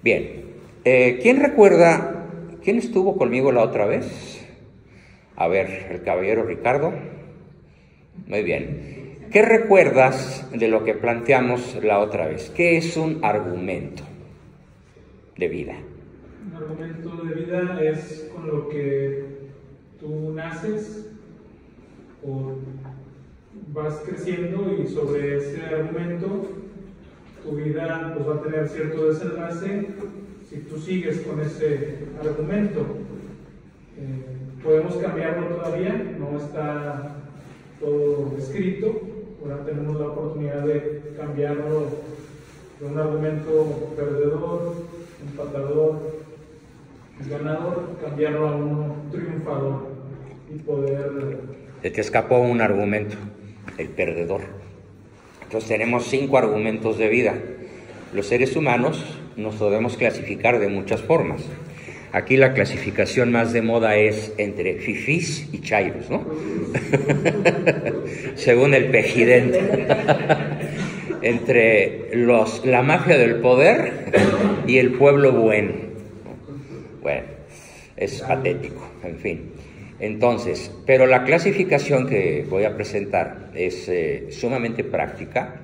Bien, ¿quién recuerda, quién estuvo conmigo la otra vez? A ver, el caballero Ricardo. Muy bien. ¿Qué recuerdas de lo que planteamos la otra vez? ¿Qué es un argumento de vida? Un argumento de vida es con lo que tú naces o vas creciendo y sobre ese argumento tu vida pues, va a tener cierto desenlace si tú sigues con ese argumento. Podemos cambiarlo todavía, no está todo escrito. Ahora tenemos la oportunidad de cambiarlo de un argumento perdedor, empatador, ganador, cambiarlo a uno triunfador y poder... Se te escapó un argumento, el perdedor. Entonces tenemos 5 argumentos de vida. Los seres humanos nos podemos clasificar de muchas formas. Aquí la clasificación más de moda es entre fifís y chairos, ¿no? Según el pejidente. Entre la mafia del poder y el pueblo bueno. Bueno, es patético, en fin. Entonces, pero la clasificación que voy a presentar es sumamente práctica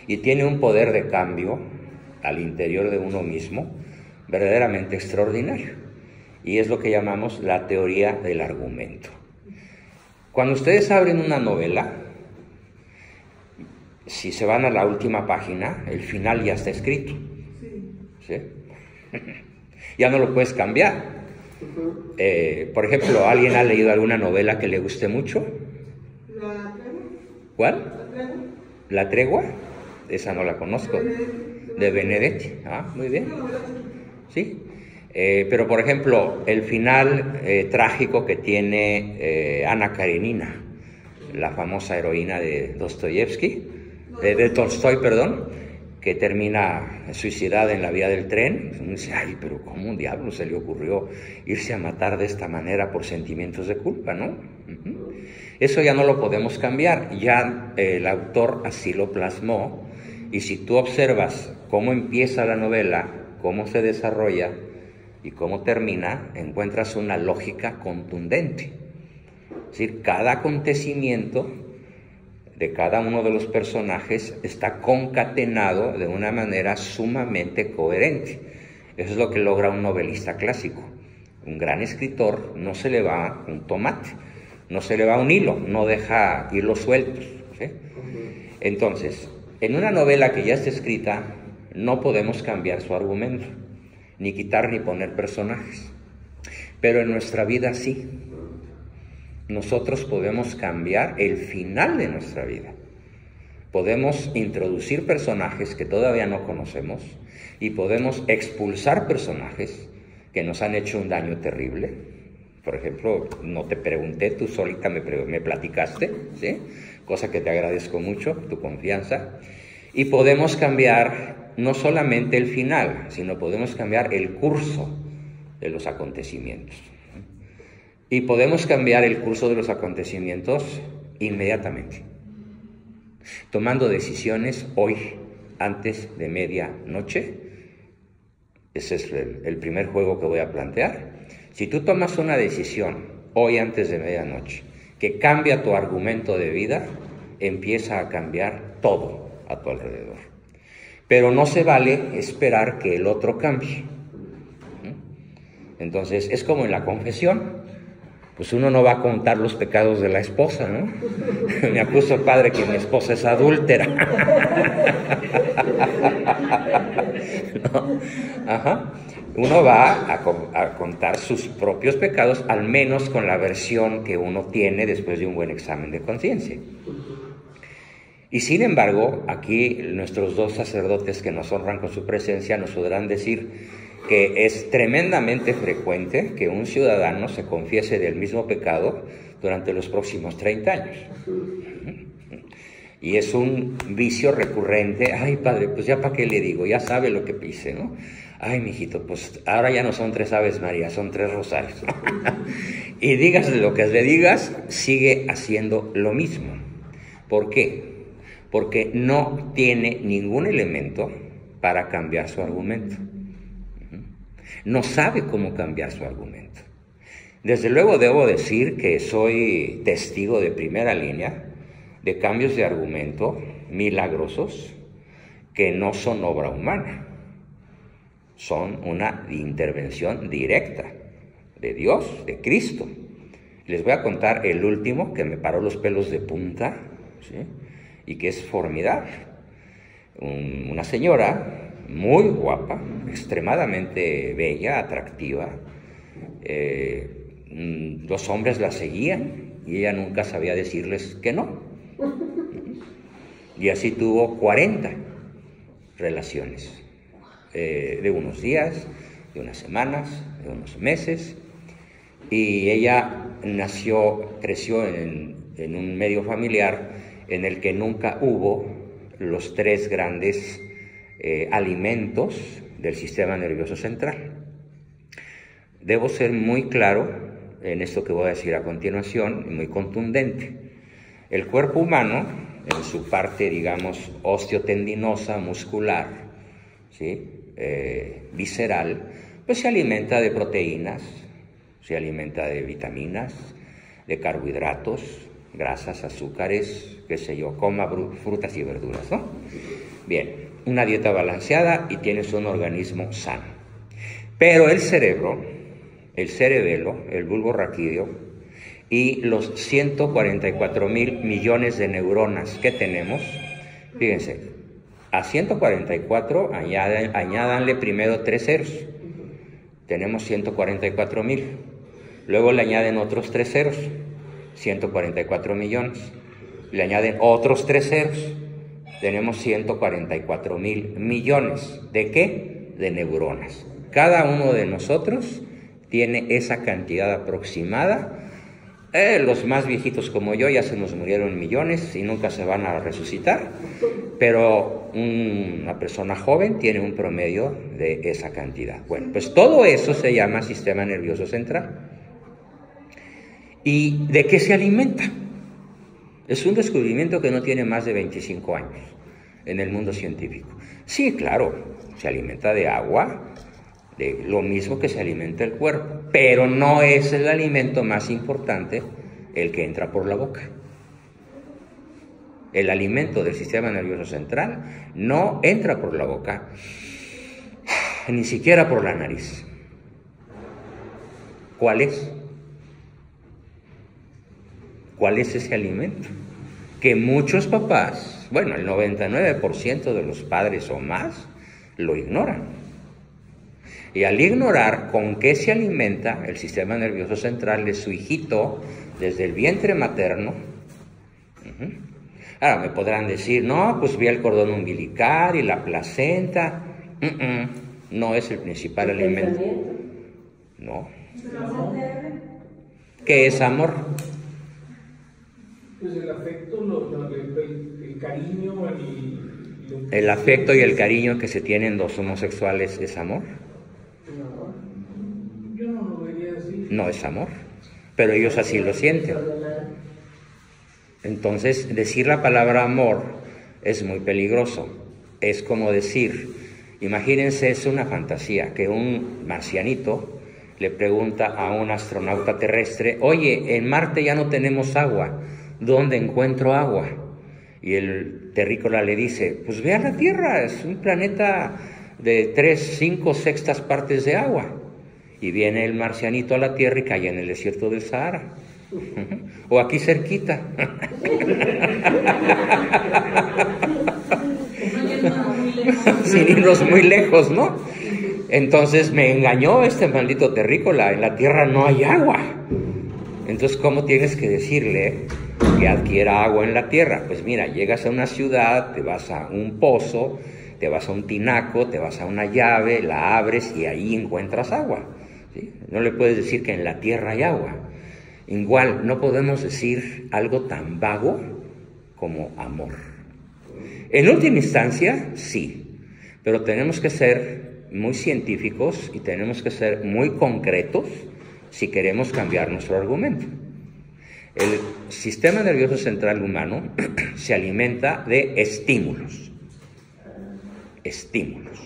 y tiene un poder de cambio al interior de uno mismo verdaderamente extraordinario, y es lo que llamamos la teoría del argumento. Cuando ustedes abren una novela, si se van a la última página, el final ya está escrito, ¿sí? Ya no lo puedes cambiar. Por ejemplo, ¿alguien ha leído alguna novela que le guste mucho? ¿La tregua? ¿Cuál? ¿La tregua? ¿La tregua? Esa no la conozco. De Benedetti. Ah, muy bien. Sí. Pero, por ejemplo, el final trágico que tiene Ana Karenina, la famosa heroína de Dostoyevsky, de Tolstoy, perdón, que termina suicidada en la vía del tren. Uno dice, ay, pero ¿cómo un diablo se le ocurrió irse a matar de esta manera por sentimientos de culpa, no? Eso ya no lo podemos cambiar, ya el autor así lo plasmó, y si tú observas cómo empieza la novela, cómo se desarrolla y cómo termina, encuentras una lógica contundente. Es decir, cada acontecimiento de cada uno de los personajes está concatenado de una manera sumamente coherente. Eso es lo que logra un novelista clásico. Un gran escritor no se le va un tomate, no se le va un hilo, no deja hilos sueltos, ¿sí? Entonces, en una novela que ya está escrita, no podemos cambiar su argumento, ni quitar ni poner personajes. Pero en nuestra vida sí. Nosotros podemos cambiar el final de nuestra vida. Podemos introducir personajes que todavía no conocemos y podemos expulsar personajes que nos han hecho un daño terrible. Por ejemplo, no te pregunté, tú solita me platicaste, ¿sí? Cosa que te agradezco mucho, tu confianza. Y podemos cambiar no solamente el final, sino podemos cambiar el curso de los acontecimientos. Y podemos cambiar el curso de los acontecimientos inmediatamente, tomando decisiones hoy, antes de medianoche. Ese es el primer juego que voy a plantear. Si tú tomas una decisión hoy, antes de medianoche, que cambia tu argumento de vida, empieza a cambiar todo a tu alrededor. Pero no se vale esperar que el otro cambie. Entonces, es como en la confesión. Pues uno no va a contar los pecados de la esposa, ¿no? Me acuso el padre que mi esposa es adúltera. ¿No? Ajá. Uno va a contar sus propios pecados, al menos con la versión que uno tiene después de un buen examen de conciencia. Y sin embargo, aquí nuestros 2 sacerdotes que nos honran con su presencia nos podrán decir que es tremendamente frecuente que un ciudadano se confiese del mismo pecado durante los próximos 30 años. Y es un vicio recurrente. Ay, padre, pues ya para qué le digo, ya sabe lo que hice, ¿no? Ay, mijito, pues ahora ya no son 3 Aves María, son 3 rosarios. Y dígasle lo que le digas, sigue haciendo lo mismo. ¿Por qué? Porque no tiene ningún elemento para cambiar su argumento. No sabe cómo cambiar su argumento. Desde luego debo decir que soy testigo de primera línea de cambios de argumento milagrosos que no son obra humana, son una intervención directa de Dios, de Cristo. Les voy a contar el último que me paró los pelos de punta, ¿sí? Y que es formidable. Una señora muy guapa, extremadamente bella, atractiva. Los hombres la seguían y ella nunca sabía decirles que no. Y así tuvo 40 relaciones, de unos días, de unas semanas, de unos meses. Y ella creció en un medio familiar en el que nunca hubo los 3 grandes alimentos del sistema nervioso central. Debo ser muy claro en esto que voy a decir a continuación, y muy contundente. El cuerpo humano, en su parte, digamos, osteotendinosa, muscular, ¿sí? Visceral, pues se alimenta de proteínas, se alimenta de vitaminas, de carbohidratos, grasas, azúcares, qué sé yo, coma frutas y verduras, ¿no? Bien, una dieta balanceada y tienes un organismo sano. Pero el cerebro, el cerebelo, el bulbo raquídeo y los 144,000 millones de neuronas que tenemos, fíjense, a 144 añádanle primero 3 ceros, tenemos 144,000, luego le añaden otros 3 ceros, 144 millones, le añaden otros 3 ceros, tenemos 144,000 millones. ¿De qué? De neuronas. Cada uno de nosotros tiene esa cantidad aproximada. Los más viejitos como yo ya se nos murieron millones y nunca se van a resucitar, pero una persona joven tiene un promedio de esa cantidad. Bueno, pues todo eso se llama sistema nervioso central. ¿Y de qué se alimenta? Es un descubrimiento que no tiene más de 25 años en el mundo científico. Sí, claro, se alimenta de agua, de lo mismo que se alimenta el cuerpo, pero no es el alimento más importante el que entra por la boca. El alimento del sistema nervioso central no entra por la boca, ni siquiera por la nariz. ¿Cuál es? ¿Cuál es ese alimento? Que muchos papás, bueno, el 99% de los padres o más, lo ignoran. Y al ignorar con qué se alimenta el sistema nervioso central de su hijito desde el vientre materno, ahora me podrán decir, no, pues vi el cordón umbilical y la placenta. No es el principal alimento. No. ¿Qué es amor? Pues el afecto, el cariño, el afecto y el cariño que se tienen los homosexuales es amor. No, yo no lo vería así. No es amor, pero ellos así lo sienten. Entonces, decir la palabra amor es muy peligroso. Es como decir, imagínense, es una fantasía, que un marcianito le pregunta a un astronauta terrestre, oye, en Marte ya no tenemos agua, ¿dónde encuentro agua? Y el terrícola le dice, pues ve a la Tierra, es un planeta de 3/5 partes de agua. Y viene el marcianito a la Tierra y cae en el desierto del Sahara. O aquí cerquita. Sin irnos muy lejos, ¿no? Entonces me engañó este maldito terrícola, en la Tierra no hay agua. Entonces, ¿cómo tienes que decirle que adquiera agua en la Tierra? Pues mira, llegas a una ciudad, te vas a un pozo, te vas a un tinaco, te vas a una llave, la abres y ahí encuentras agua, ¿sí? No le puedes decir que en la Tierra hay agua. Igual, no podemos decir algo tan vago como amor. En última instancia, sí, pero tenemos que ser muy científicos y tenemos que ser muy concretos si queremos cambiar nuestro argumento. El sistema nervioso central humano se alimenta de estímulos. Estímulos.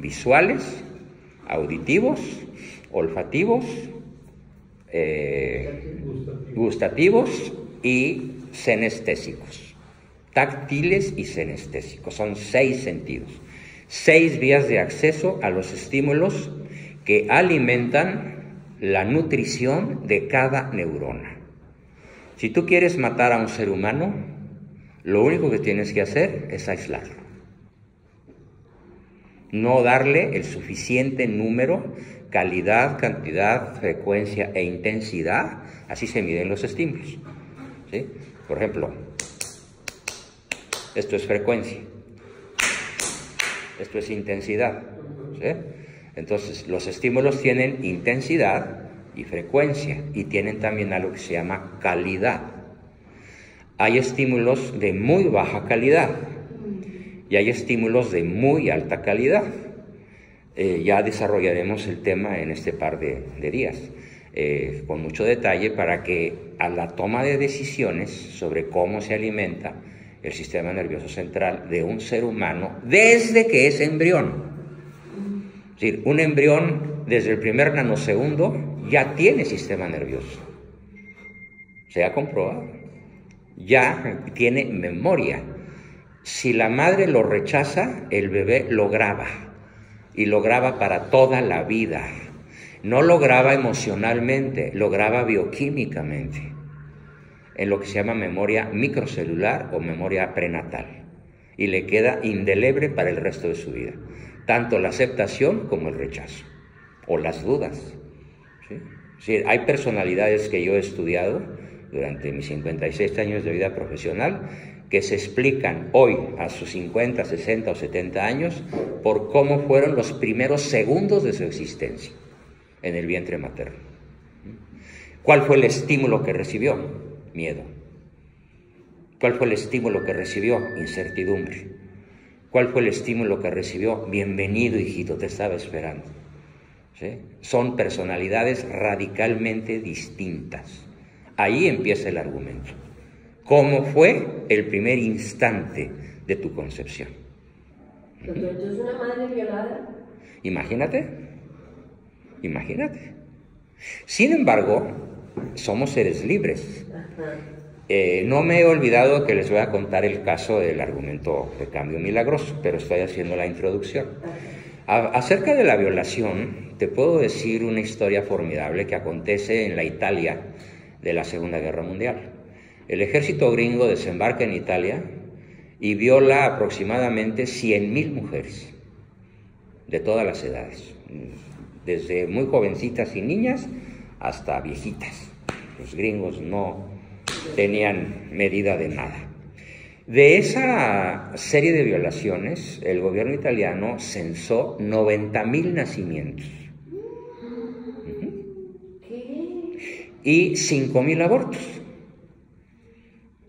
visuales, auditivos, olfativos, gustativos y senestésicos. Táctiles y senestésicos. Son 6 sentidos. 6 vías de acceso a los estímulos que alimentan la nutrición de cada neurona. Si tú quieres matar a un ser humano, lo único que tienes que hacer es aislarlo. No darle el suficiente número, calidad, cantidad, frecuencia e intensidad. Así se miden los estímulos, ¿sí? Por ejemplo, esto es frecuencia, esto es intensidad, ¿sí? Entonces, los estímulos tienen intensidad y frecuencia y tienen también algo que se llama calidad. Hay estímulos de muy baja calidad y hay estímulos de muy alta calidad. Ya desarrollaremos el tema en este par de días con mucho detalle para que a la toma de decisiones sobre cómo se alimenta el sistema nervioso central de un ser humano desde que es embrión. Es decir, un embrión desde el primer nanosegundo ya tiene sistema nervioso. Se ha comprobado. Ya tiene memoria. Si la madre lo rechaza, el bebé lo graba. Y lo graba para toda la vida. No lo graba emocionalmente, lo graba bioquímicamente. En lo que se llama memoria microcelular o memoria prenatal. Y le queda indeleble para el resto de su vida. Tanto la aceptación como el rechazo. O las dudas. ¿Sí? Sí, hay personalidades que yo he estudiado durante mis 56 años de vida profesional que se explican hoy, a sus 50, 60 o 70 años, por cómo fueron los primeros segundos de su existencia en el vientre materno. ¿Cuál fue el estímulo que recibió? Miedo. ¿Cuál fue el estímulo que recibió? Incertidumbre. ¿Cuál fue el estímulo que recibió? Bienvenido, hijito, te estaba esperando. ¿Sí? Son personalidades radicalmente distintas. Ahí empieza el argumento. ¿Cómo fue el primer instante de tu concepción? Entonces, ¿una madre violada? Imagínate. Sin embargo, somos seres libres. No me he olvidado que les voy a contar el caso del argumento de cambio milagroso, pero estoy haciendo la introducción. Acerca de la violación, te puedo decir una historia formidable que acontece en la Italia de la Segunda Guerra Mundial. El ejército gringo desembarca en Italia y viola aproximadamente 100,000 mujeres de todas las edades, desde muy jovencitas y niñas hasta viejitas. Los gringos no tenían medida de nada. De esa serie de violaciones, el gobierno italiano censó 90,000 nacimientos. Y 5,000 abortos.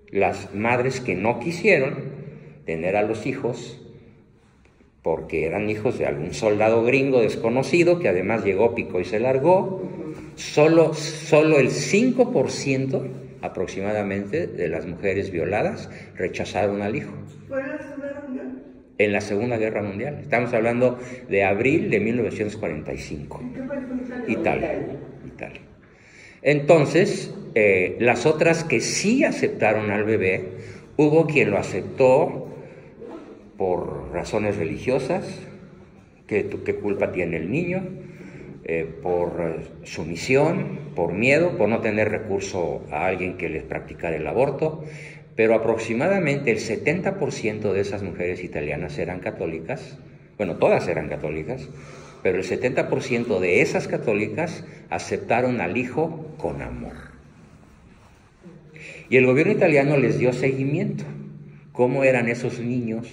Las madres que no quisieron tener a los hijos porque eran hijos de algún soldado gringo desconocido que además llegó, picó y se largó, solo el 5% aproximadamente de las mujeres violadas rechazaron al hijo. ¿Fue en la Segunda Guerra Mundial? En la Segunda Guerra Mundial. Estamos hablando de abril de 1945. ¿En qué país fue Italia? Italia. Entonces, las otras que sí aceptaron al bebé, hubo quien lo aceptó por razones religiosas, ¿qué culpa tiene el niño? Por sumisión, por miedo, por no tener recurso a alguien que les practicara el aborto, pero aproximadamente el 70% de esas mujeres italianas eran católicas, bueno, todas eran católicas, pero el 70% de esas católicas aceptaron al hijo con amor. Y el gobierno italiano les dio seguimiento. ¿Cómo eran esos niños,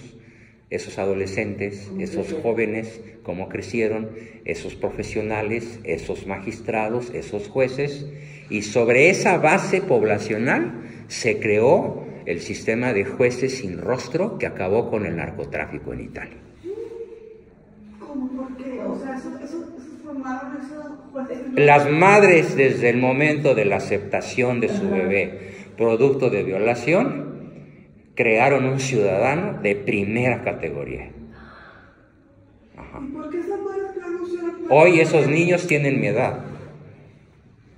esos adolescentes, esos jóvenes, cómo crecieron, esos profesionales, esos magistrados, esos jueces? Y sobre esa base poblacional se creó el sistema de jueces sin rostro que acabó con el narcotráfico en Italia. ¿Cómo? ¿Por qué? O sea, esos formaron esos jueces. Las madres, desde el momento de la aceptación de su bebé, producto de violación, crearon un ciudadano de primera categoría. ¿Y por qué Hoy esos niños tienen mi edad,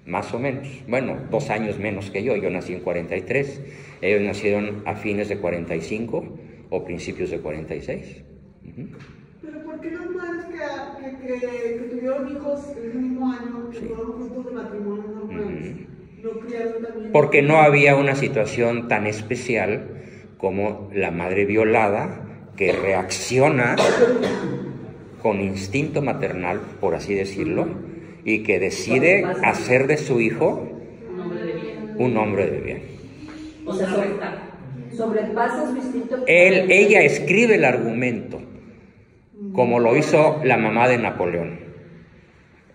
más o menos. Bueno, 2 años menos que yo nací en 43, ellos nacieron a fines de 45 o principios de 46. Pero ¿por qué las madres que tuvieron hijos en ese mismo año, que fueron frutos de matrimonios normales, no criaron también? Porque no había una situación tan especial como la madre violada que reacciona con instinto maternal, por así decirlo, y que decide hacer de su hijo un hombre de bien. O sea, sobrepasa su instinto. Ella escribe el argumento, como lo hizo la mamá de Napoleón.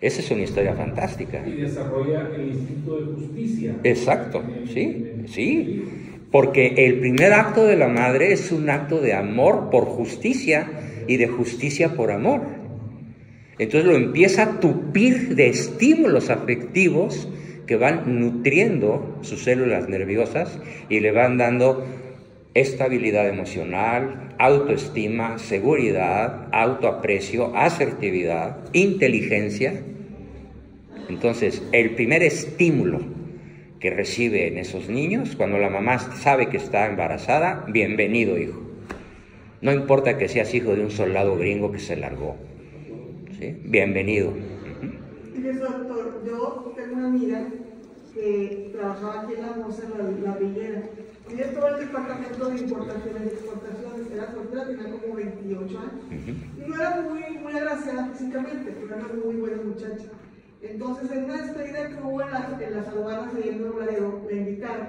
Esa es una historia fantástica. Y desarrolla el instinto de justicia. Exacto, sí. Porque el primer acto de la madre es un acto de amor por justicia y de justicia por amor. Entonces lo empieza a tupir de estímulos afectivos que van nutriendo sus células nerviosas y le van dando estabilidad emocional, autoestima, seguridad, autoaprecio, asertividad, inteligencia. Entonces, el primer estímulo que reciben esos niños, cuando la mamá sabe que está embarazada, bienvenido hijo. No importa que seas hijo de un soldado gringo que se largó, ¿sí? Bienvenido. Fíjese, doctor, yo tengo una amiga que trabajaba aquí en La Mosa, en la Villera. Ella estaba en el departamento de importaciones y exportaciones, era soltera, tenía como 28 años. Y no era muy agraciada físicamente, pero era una muy buena muchacha. Entonces, en una despedida que hubo en las aduanas de Nuevo Laredo, le invitaron.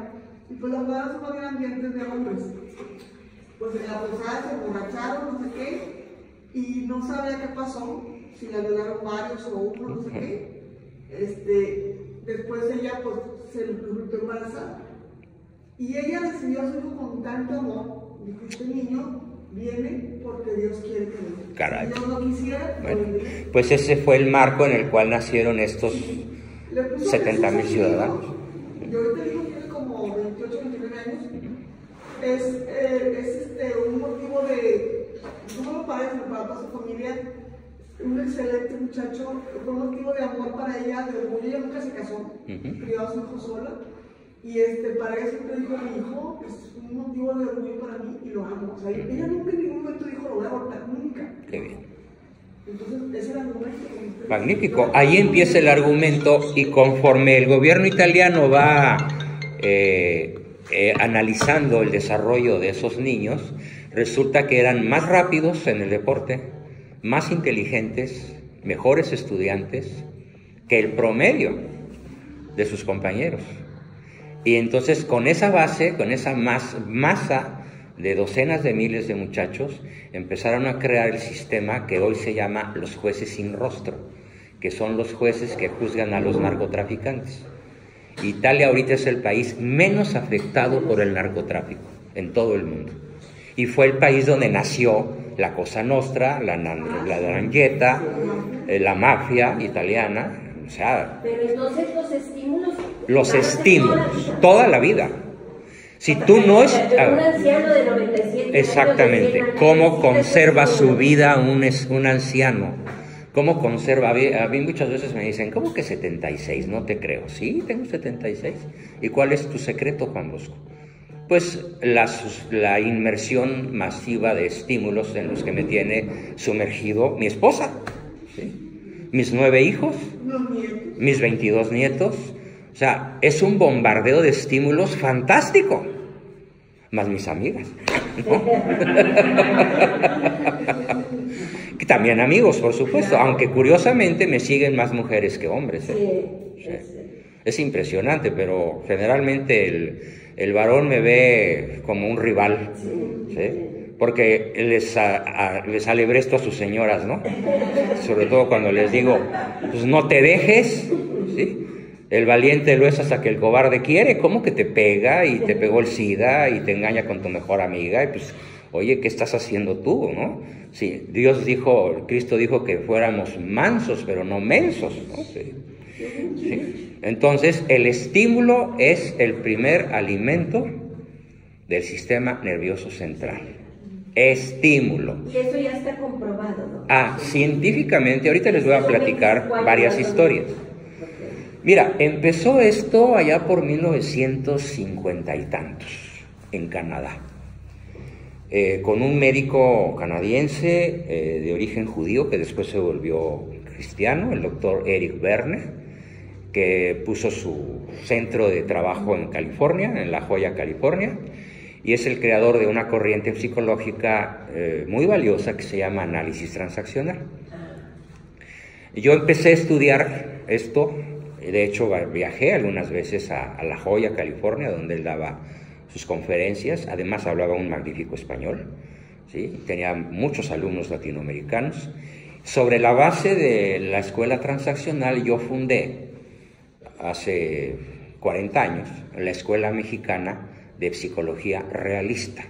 Y pues las aduanas son más bien ambientes de hombres. Pues en la posada se emborracharon, no sé qué, y no sabía qué pasó, si la violaron varios o uno, no sé qué. Después ella pues se resultó embarazada. Y ella recibió a su hijo con tanto amor. Dijo, este niño viene porque Dios quiere que venga. Caray. Si Dios no quisiera, bueno, pues ese fue el marco en el cual nacieron estos 70,000 ciudadanos. Yo ahorita digo que tiene como 28, 29 años. Es un motivo de, no solo para él, sino para toda su familia, un excelente muchacho, fue un motivo de amor para ella, de orgullo. Ella nunca se casó, crió a su hijo sola. Y para ella siempre dijo, mi hijo es un motivo de orgullo para mí y lo amo. O sea, ella nunca en ningún momento dijo, lo voy a abortar, nunca. Qué bien. Entonces, ese era el argumento. Magnífico. Ahí empieza el argumento y conforme el gobierno italiano va analizando el desarrollo de esos niños, resulta que eran más rápidos en el deporte, más inteligentes, mejores estudiantes que el promedio de sus compañeros. Y entonces con esa base, con esa masa de docenas de miles de muchachos, empezaron a crear el sistema que hoy se llama los jueces sin rostro, que son los jueces que juzgan a los narcotraficantes. Italia ahorita es el país menos afectado por el narcotráfico en todo el mundo. Y fue el país donde nació la Cosa Nostra, la 'Ndrangheta, la mafia italiana. O sea, pero entonces los estímulos, toda la vida. Si tú no es... un anciano de 97 exactamente, años, ¿cómo conserva su vida un anciano? ¿Cómo conserva? A mí muchas veces me dicen, ¿cómo que 76? No te creo. Sí, tengo 76. ¿Y cuál es tu secreto, Juan Bosco? Pues la inmersión masiva de estímulos en los que me tiene sumergido mi esposa, ¿sí? Mis 9 hijos, mis 22 nietos. O sea, es un bombardeo de estímulos fantástico. Más mis amigas, ¿no? También amigos, por supuesto, aunque curiosamente me siguen más mujeres que hombres, ¿eh? Sí. Es impresionante, pero generalmente el varón me ve como un rival, ¿sí? Porque les alebresto a sus señoras, ¿no? Sobre todo cuando les digo, pues no te dejes, ¿sí? El valiente lo es hasta que el cobarde quiere. ¿Cómo que te pega y te pegó el SIDA y te engaña con tu mejor amiga? Y pues, oye, ¿qué estás haciendo tú, no? Sí, Cristo dijo que fuéramos mansos, pero no mensos, ¿no? Sí. Sí. Entonces, el estímulo es el primer alimento del sistema nervioso central. estímulo. Y eso ya está comprobado, ¿no? Científicamente, ahorita les voy a platicar varias historias. Mira, empezó esto allá por 1950 y tantos, en Canadá, con un médico canadiense de origen judío que después se volvió cristiano, el doctor Eric Berne, que puso su centro de trabajo en California, en La Joya, California, y es el creador de una corriente psicológica muy valiosa que se llama análisis transaccional. Yo empecé a estudiar esto, de hecho viajé algunas veces a La Joya, California, donde él daba sus conferencias, además hablaba un magnífico español, ¿sí? Tenía muchos alumnos latinoamericanos. Sobre la base de la escuela transaccional yo fundé hace 40 años la Escuela Mexicana de Psicología Realista.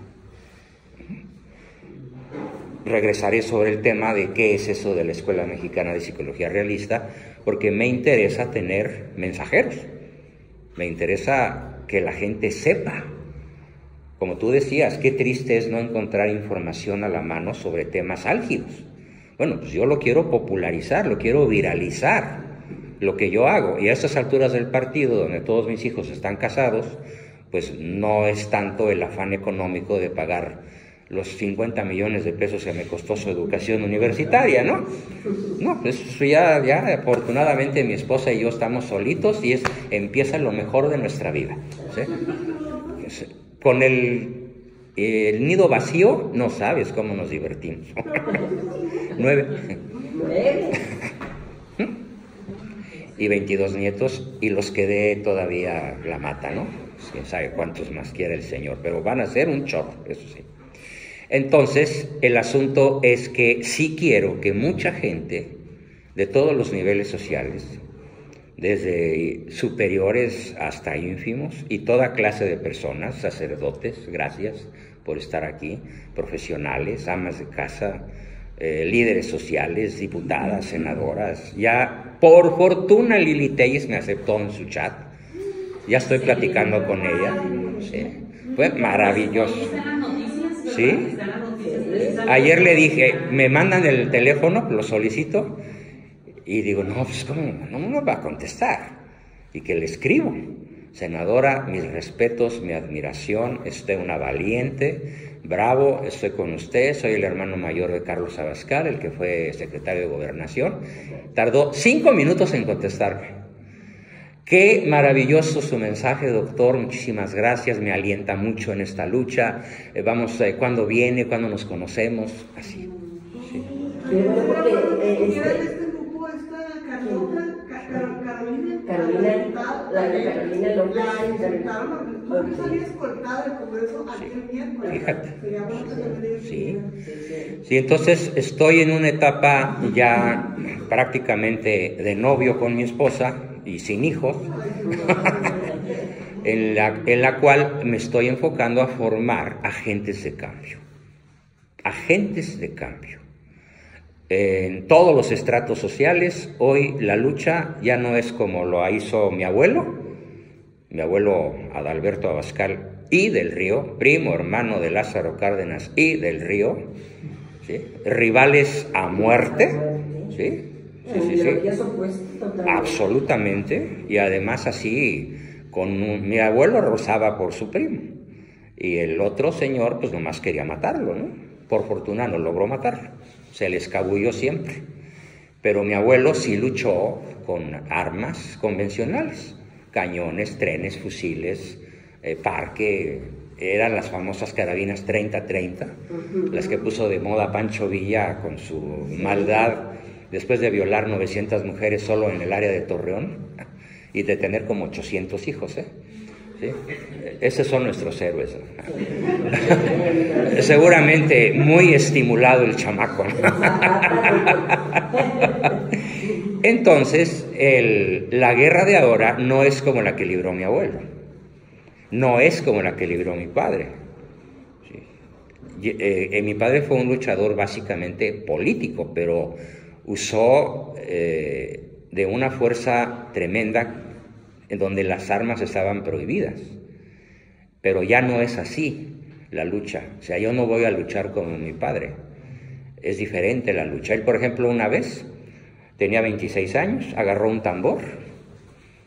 Regresaré sobre el tema de qué es eso de la Escuela Mexicana de Psicología Realista, porque me interesa tener mensajeros, me interesa que la gente sepa. Como tú decías, qué triste es no encontrar información a la mano sobre temas álgidos. Bueno, pues yo lo quiero popularizar, lo quiero viralizar, lo que yo hago. Y a estas alturas del partido, donde todos mis hijos están casados, pues no es tanto el afán económico de pagar los 50 millones de pesos que me costó su educación universitaria, ¿no? No, pues eso ya afortunadamente mi esposa y yo estamos solitos y empieza lo mejor de nuestra vida, ¿sí? Con el nido vacío, no sabes cómo nos divertimos. 9. Y 22 nietos, y los que dé todavía la mata, ¿no? Pues quién sabe cuántos más quiere el Señor, pero van a ser un chorro, eso sí. Entonces, el asunto es que sí quiero que mucha gente de todos los niveles sociales, desde superiores hasta ínfimos, y toda clase de personas, sacerdotes, gracias por estar aquí, profesionales, amas de casa, líderes sociales, diputadas, senadoras. Ya, por fortuna, Lili Telles me aceptó en su chat. Ya estoy platicando con ella. Sí. Fue maravilloso. ¿Sí? Ayer le dije, me mandan el teléfono, lo solicito, y digo, no, pues ¿cómo? No me va a contestar. Y que le escribo. Senadora, mis respetos, mi admiración, usted una valiente, bravo, estoy con usted, soy el hermano mayor de Carlos Abascal, el que fue secretario de Gobernación. Tardó 5 minutos en contestarme. Qué maravilloso su mensaje, doctor, muchísimas gracias, me alienta mucho en esta lucha. Vamos, ¿cuándo viene? ¿Cuándo nos conocemos? Así. Sí. Carolina, la de Carolina López. No había escoltado el Congreso aquí el miércoles. Fíjate. Sí, entonces estoy en una etapa ya prácticamente de novio con mi esposa y sin hijos, en la cual me estoy enfocando a formar agentes de cambio. Agentes de cambio. En todos los estratos sociales, hoy la lucha ya no es como lo hizo mi abuelo Adalberto Abascal y del Río, primo hermano de Lázaro Cárdenas y del Río, ¿sí? Rivales a muerte, ¿sí? Absolutamente, y además así, mi abuelo rozaba por su primo, y el otro señor pues nomás quería matarlo, ¿no? Por fortuna no logró matarlo, se le escabulló siempre, pero mi abuelo sí luchó con armas convencionales, cañones, trenes, fusiles, parque, eran las famosas carabinas 30-30, las que puso de moda Pancho Villa con su maldad, después de violar 900 mujeres solo en el área de Torreón y de tener como 800 hijos, ¿Sí? Esos son nuestros héroes. Seguramente muy estimulado el chamaco. Entonces, la guerra de ahora no es como la que libró mi abuelo, no es como la que libró mi padre. Mi padre fue un luchador básicamente político, pero usó de una fuerza tremenda en donde las armas estaban prohibidas. Pero ya no es así. la lucha. O sea, yo no voy a luchar como mi padre. Es diferente la lucha. Él, por ejemplo, una vez, tenía 26 años, agarró un tambor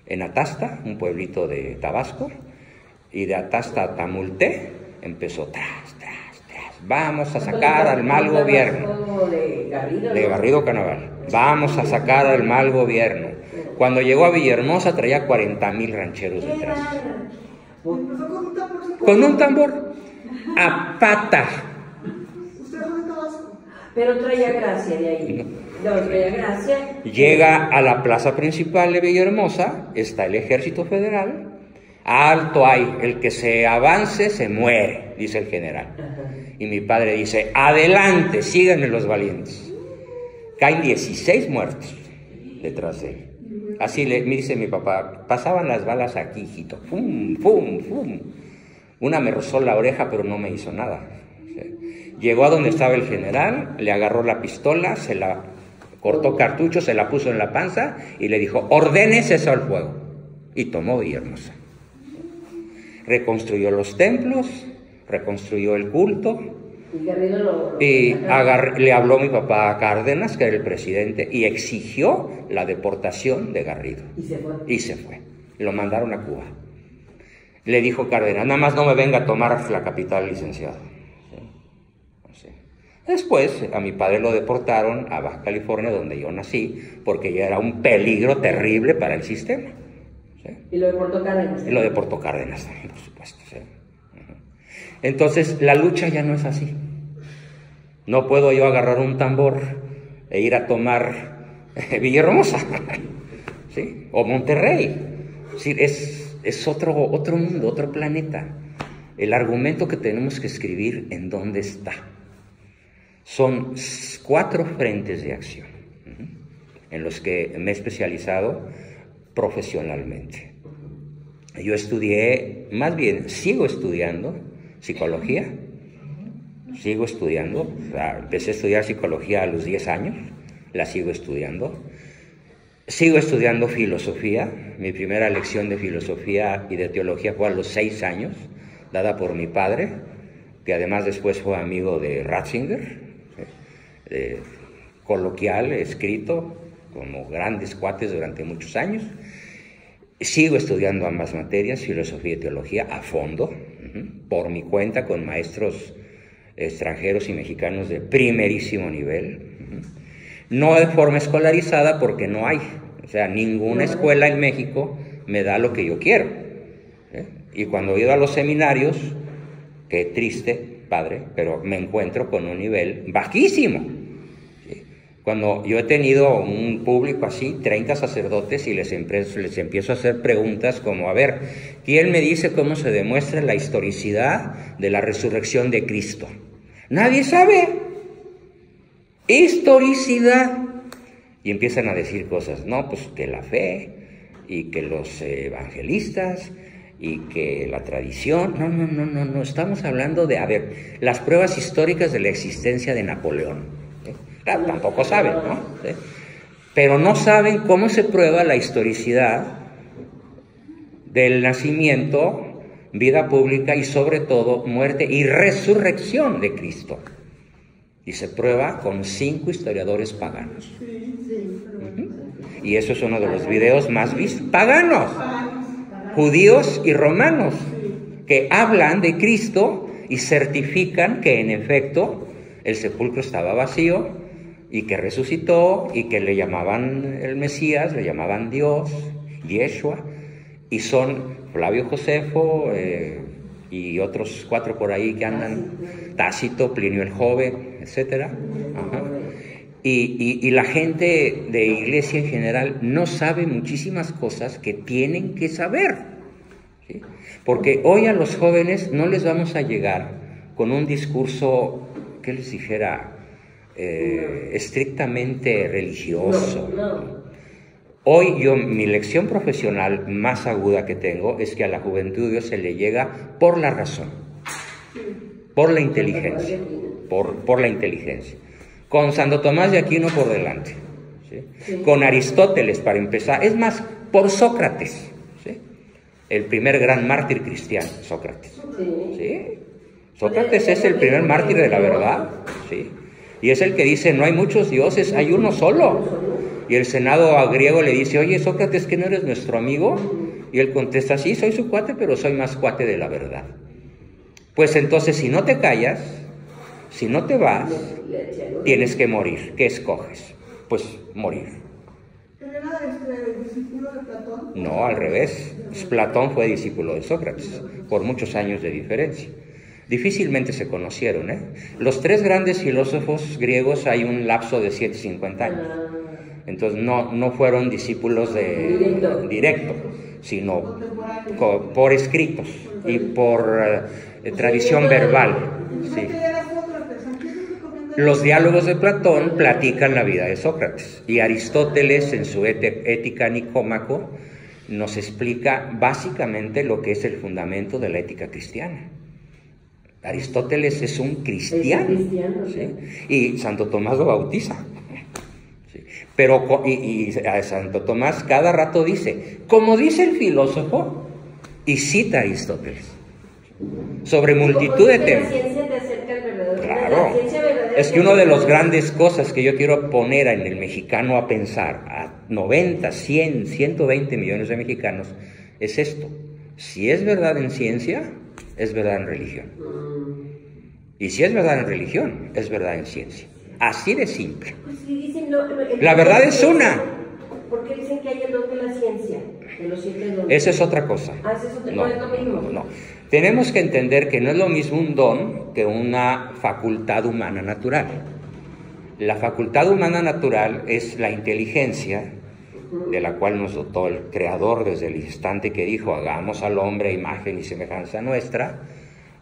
en Atasta, un pueblito de Tabasco, y de Atasta a Tamulté empezó tras. Vamos a sacar al mal gobierno. De Garrido Canaval. Vamos a sacar al mal gobierno. Cuando llegó a Villahermosa traía 40,000 rancheros detrás. Con un tambor. A pata. Pero traía gracia de ahí. No, traía gracia. Llega a la plaza principal de Villahermosa, está el Ejército Federal. Alto hay, el que se avance se muere, dice el general. Y mi padre dice, adelante, síganme los valientes. Caen 16 muertos detrás de él. Así me dice mi papá, pasaban las balas aquí, hijito. Fum, fum, fum. Una me rozó la oreja, pero no me hizo nada. Llegó a donde estaba el general, le agarró la pistola, se la cortó cartucho, se la puso en la panza y le dijo, ordene cesar el fuego. Y tomó Villahermosa. Reconstruyó los templos, reconstruyó el culto. Y le habló mi papá a Cárdenas, que era el presidente, y exigió la deportación de Garrido. Y se fue. Lo mandaron a Cuba. Le dijo Cárdenas, nada más no me venga a tomar la capital, licenciado. ¿Sí? Después a mi padre lo deportaron a Baja California, donde yo nací, porque ya era un peligro terrible para el sistema. ¿Sí? Y lo deportó Cárdenas. Y lo deportó Cárdenas también, por supuesto. ¿Sí? Entonces, la lucha ya no es así. No puedo yo agarrar un tambor e ir a tomar Villahermosa, ¿sí? O Monterrey. Sí, es otro mundo, otro planeta. El argumento que tenemos que escribir, ¿en dónde está? Son 4 frentes de acción en los que me he especializado profesionalmente. Yo estudié, más bien sigo estudiando psicología, sigo estudiando, o sea, empecé a estudiar psicología a los 10 años, la sigo estudiando filosofía. Mi primera lección de filosofía y de teología fue a los 6 años, dada por mi padre, que además después fue amigo de Ratzinger, coloquial, escrito, como grandes cuates durante muchos años. Sigo estudiando ambas materias, filosofía y teología, a fondo, por mi cuenta, con maestros extranjeros y mexicanos de primerísimo nivel. No de forma escolarizada, porque no hay. O sea, ninguna escuela en México me da lo que yo quiero. Y cuando he ido a los seminarios, qué triste, padre, pero me encuentro con un nivel bajísimo. Cuando yo he tenido un público así, 30 sacerdotes, y les empiezo a hacer preguntas como, a ver, ¿quién me dice cómo se demuestra la historicidad de la resurrección de Cristo? Nadie sabe. Historicidad. Y empiezan a decir cosas, no, pues que la fe, y que los evangelistas, y que la tradición. No, estamos hablando de, a ver, las pruebas históricas de la existencia de Napoleón. Claro, tampoco saben, ¿no? ¿Sí? Pero no saben cómo se prueba la historicidad del nacimiento, vida pública y sobre todo muerte y resurrección de Cristo. Y se prueba con 5 historiadores paganos. Y eso es uno de los videos más vistos. Paganos, judíos y romanos, que hablan de Cristo y certifican que en efecto el sepulcro estaba vacío y que resucitó y que le llamaban el Mesías, le llamaban Dios, Yeshua, y son Flavio Josefo y otros 4 por ahí que andan, Tácito, Plinio el Joven, etc. Y la gente de iglesia en general no sabe muchísimas cosas que tienen que saber, ¿sí? Porque hoy a los jóvenes no les vamos a llegar con un discurso, ¿qué les dijera? Estrictamente religioso. Hoy mi lección profesional más aguda que tengo es que a la juventud Dios se le llega por la razón, por la inteligencia, por la inteligencia. Con Santo Tomás de Aquino por delante, ¿sí? Con Aristóteles para empezar, es más, por Sócrates, ¿sí? El primer gran mártir cristiano, Sócrates, ¿sí? Sócrates es el primer mártir de la verdad, ¿sí? Y es el que dice, no hay muchos dioses, hay uno solo. Y el senado griego le dice, oye, Sócrates, ¿que no eres nuestro amigo? Y él contesta, sí, soy su cuate, pero soy más cuate de la verdad. Pues entonces, si no te callas, si no te vas, tienes que morir. ¿Qué escoges? Pues morir. ¿Era discípulo de Platón? No, al revés. Platón fue discípulo de Sócrates, por muchos años de diferencia. Difícilmente se conocieron, ¿eh? Los tres grandes filósofos griegos hay un lapso de 150 años. Entonces no fueron discípulos directo, sino por escritos y por tradición verbal. Sí. Los diálogos de Platón platican la vida de Sócrates, y Aristóteles en su Ética Nicómaco nos explica básicamente lo que es el fundamento de la ética cristiana. Aristóteles es un cristiano, ¿sí? Y Santo Tomás lo bautiza. ¿Sí? Pero y a Santo Tomás cada rato dice, como dice el filósofo, y cita a Aristóteles sobre multitud de temas. Claro, es que una de las grandes cosas que yo quiero poner en el mexicano a pensar, a 90, 100, 120 millones de mexicanos, es esto: si es verdad en ciencia, es verdad en religión. Y si es verdad en religión, es verdad en ciencia. Así de simple. Pues sí, dicen, no, la verdad es una. ¿Por qué dicen que hay el don de la ciencia? De los 7 dones. Esa es otra cosa. No es lo mismo. No. Tenemos que entender que no es lo mismo un don que una facultad humana natural. La facultad humana natural es la inteligencia de la cual nos dotó el Creador desde el instante que dijo, hagamos al hombre a imagen y semejanza nuestra,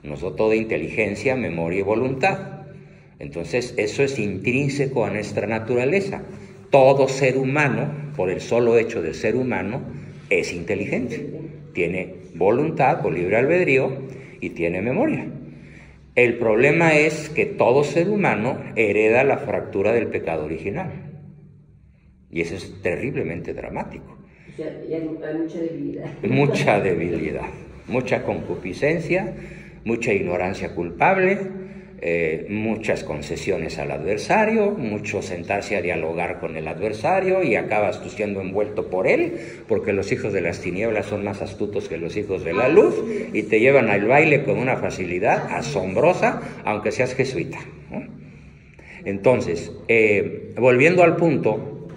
nos dotó de inteligencia, memoria y voluntad. Entonces, eso es intrínseco a nuestra naturaleza. Todo ser humano, por el solo hecho de ser humano, es inteligente. Tiene voluntad o libre albedrío y tiene memoria. El problema es que todo ser humano hereda la fractura del pecado original. Y eso es terriblemente dramático. O sea, hay mucha debilidad. Mucha debilidad, mucha concupiscencia, mucha ignorancia culpable, muchas concesiones al adversario, mucho sentarse a dialogar con el adversario y acabas tú siendo envuelto por él, porque los hijos de las tinieblas son más astutos que los hijos de la luz y te llevan al baile con una facilidad asombrosa, aunque seas jesuita, ¿no? Entonces, volviendo al punto